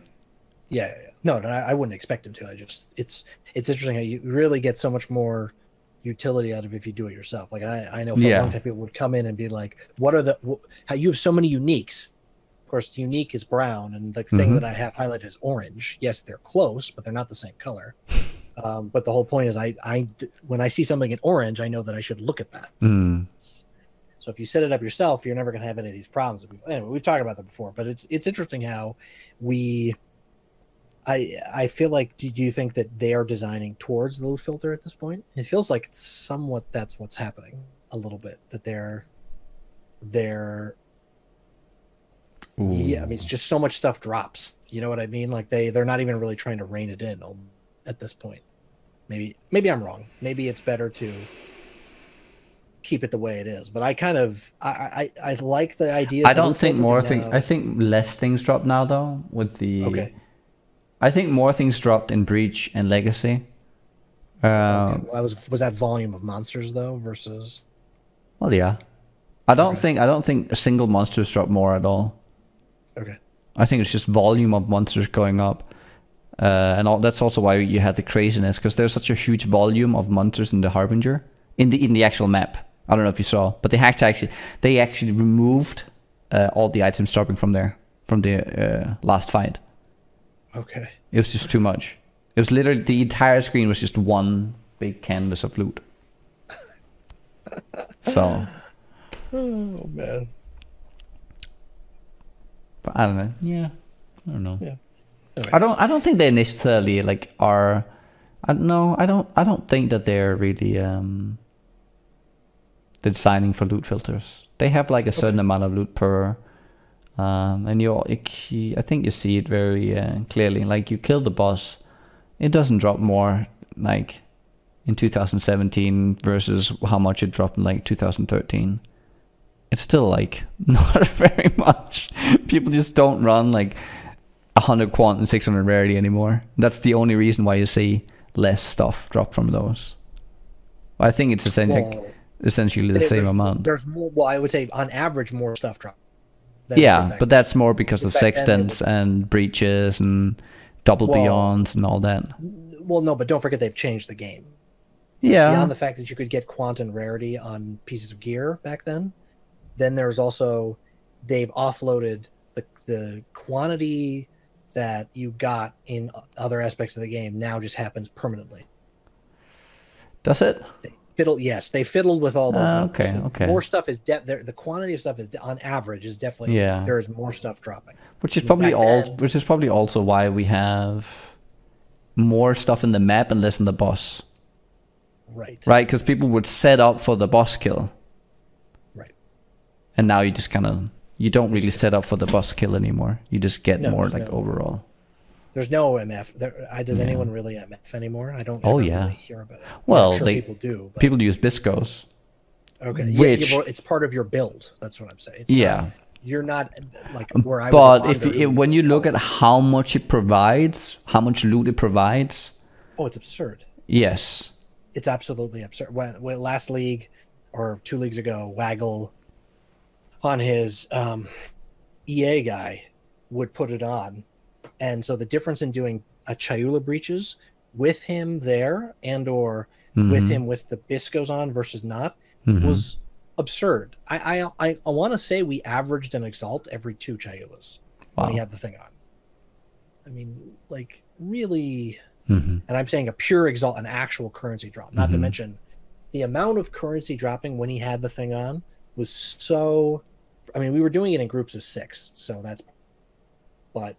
Yeah. No, I wouldn't expect him to. It's interesting how you really get so much more utility out of it if you do it yourself. Like I know for a long time people would come in and be like, what are how you have so many uniques. Of course, unique is brown, and the thing that I have highlighted is orange. Yes, they're close, but they're not the same color. But the whole point is, when I see something in orange, I know that I should look at that. So if you set it up yourself, you're never going to have any of these problems. Anyway, we've talked about that before, but it's interesting how I feel like, do you think that they are designing towards the loot filter at this point? It feels like it's somewhat that's what's happening a little bit, that they're yeah, I mean, it's just so much stuff drops. You know what I mean? Like they're not even really trying to rein it in at this point. Maybe I'm wrong. Maybe it's better to keep it the way it is. But I like the idea. I don't think more things. I think less things drop now though. With the I think more things dropped in Breach and Legacy. Well, was that volume of monsters though versus? Well, yeah. I don't think a single monsters drop more at all. Okay. I think it's just volume of monsters going up, and that's also why you had the craziness, because there's such a huge volume of monsters in the Harbinger in the actual map. I don't know if you saw, but they actually removed all the items dropping from there from the last fight. Okay. It was just too much. It was literally the entire screen was just one big canvas of loot. So. Oh man. But I don't know. Yeah. I don't know. Yeah. Right. I don't think they necessarily like are. I don't think that they're really they're designing for loot filters. They have like a certain amount of loot per. And I think you see it very clearly. Like you kill the boss, it doesn't drop more like in 2017 versus how much it dropped in like 2013. It's still like not very much. People just don't run like 100 quant and 600 rarity anymore. That's the only reason why you see less stuff drop from those. I think it's essentially the same amount. There's more. Well, I would say on average more stuff drop. Yeah, but that's more because of sextants and breaches and double beyonds and all that. Well, no, but don't forget they've changed the game. Yeah. Beyond the fact that you could get quant and rarity on pieces of gear back then there's also, they've offloaded the quantity that you got in other aspects of the game now just happens permanently. Does it? Yes, they fiddled with all those. Okay. More stuff is the quantity of stuff is on average is definitely there is more stuff dropping. Which is probably also why we have more stuff in the map and less in the boss. Right. Right, because people would set up for the boss kill. Right. And now you just you don't really set up for the boss kill anymore. You just get more overall. There's no MF. Does anyone really MF anymore? I don't really hear about it. Well, I'm sure people do. But... People use Biscos. Okay. Which it's part of your build. That's what I'm saying. You're not like where I was. But when you look at how much it provides, how much loot it provides. Oh, it's absurd. Yes. It's absolutely absurd. When last league or 2 leagues ago, Waggle on his EA guy would put it on. And so the difference in doing a Chayula breaches with him there and or with him with the Biscos on versus not was absurd. I want to say we averaged an Exalt every 2 Chayulas when he had the thing on. I mean, like really, and I'm saying a pure Exalt, an actual currency drop, not to mention the amount of currency dropping when he had the thing on was so, I mean, we were doing it in groups of 6, so that's, but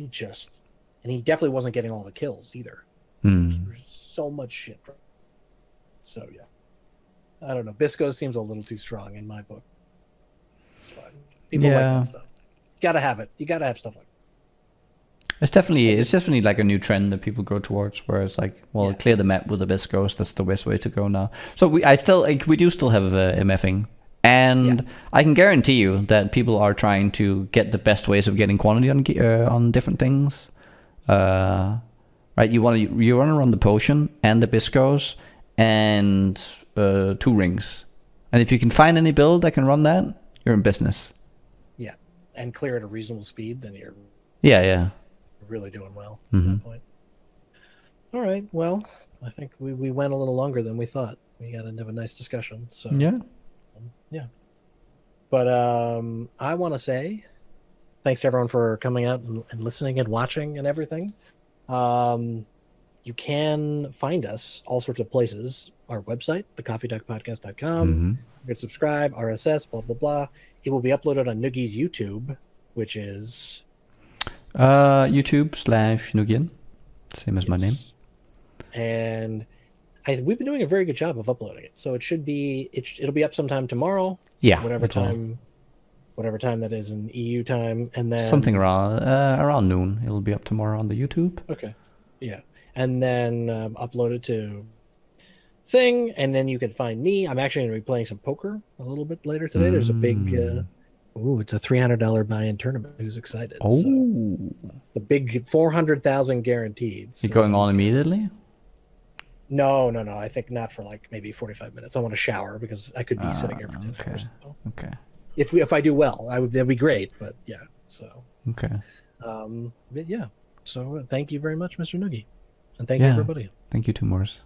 and he definitely wasn't getting all the kills either. There's so much shit. So yeah, I don't know. Bisco seems a little too strong in my book. It's fine. People like that stuff. gotta have it. You gotta have stuff like that. It's definitely like a new trend that people go towards, where it's like, well, clear the map with the best goes. That's the best way to go now. So we do still have MFing, and I can guarantee you that people are trying to get the best ways of getting quantity on different things. Right, you want to run the potion and the biscos and 2 rings, and if you can find any build that can run that, you're in business. Yeah, and clear at a reasonable speed, then you're really doing well at that point. All right, well, I think we went a little longer than we thought. We got to have a nice discussion. So yeah. But I want to say thanks to everyone for coming out and listening and watching and everything. You can find us all sorts of places. Our website, thecoffeeduckpodcast.com. You can subscribe, RSS, blah, blah, blah. It will be uploaded on Nugi's YouTube, which is... YouTube/nugiyen. Same as my name. And we've been doing a very good job of uploading it. So it'll be up sometime tomorrow. Yeah. Whatever time that is in EU time. And then... Something around noon. It'll be up tomorrow on the YouTube. Okay. Yeah. And then upload it to thing, and then you can find me. I'm actually going to be playing some poker a little bit later today. There's a big it's a $300 buy-in tournament. Who's excited? Oh, so it's a big 400,000 guaranteed. So. You going on immediately? No. I think not for like maybe 45 minutes. I want to shower because I could be sitting here for 10 hours. So. Okay. If I do well, that'd be great. But yeah, so okay. But yeah. So thank you very much, Mr. Nugi, and thank you everybody. Thank you too, Morris.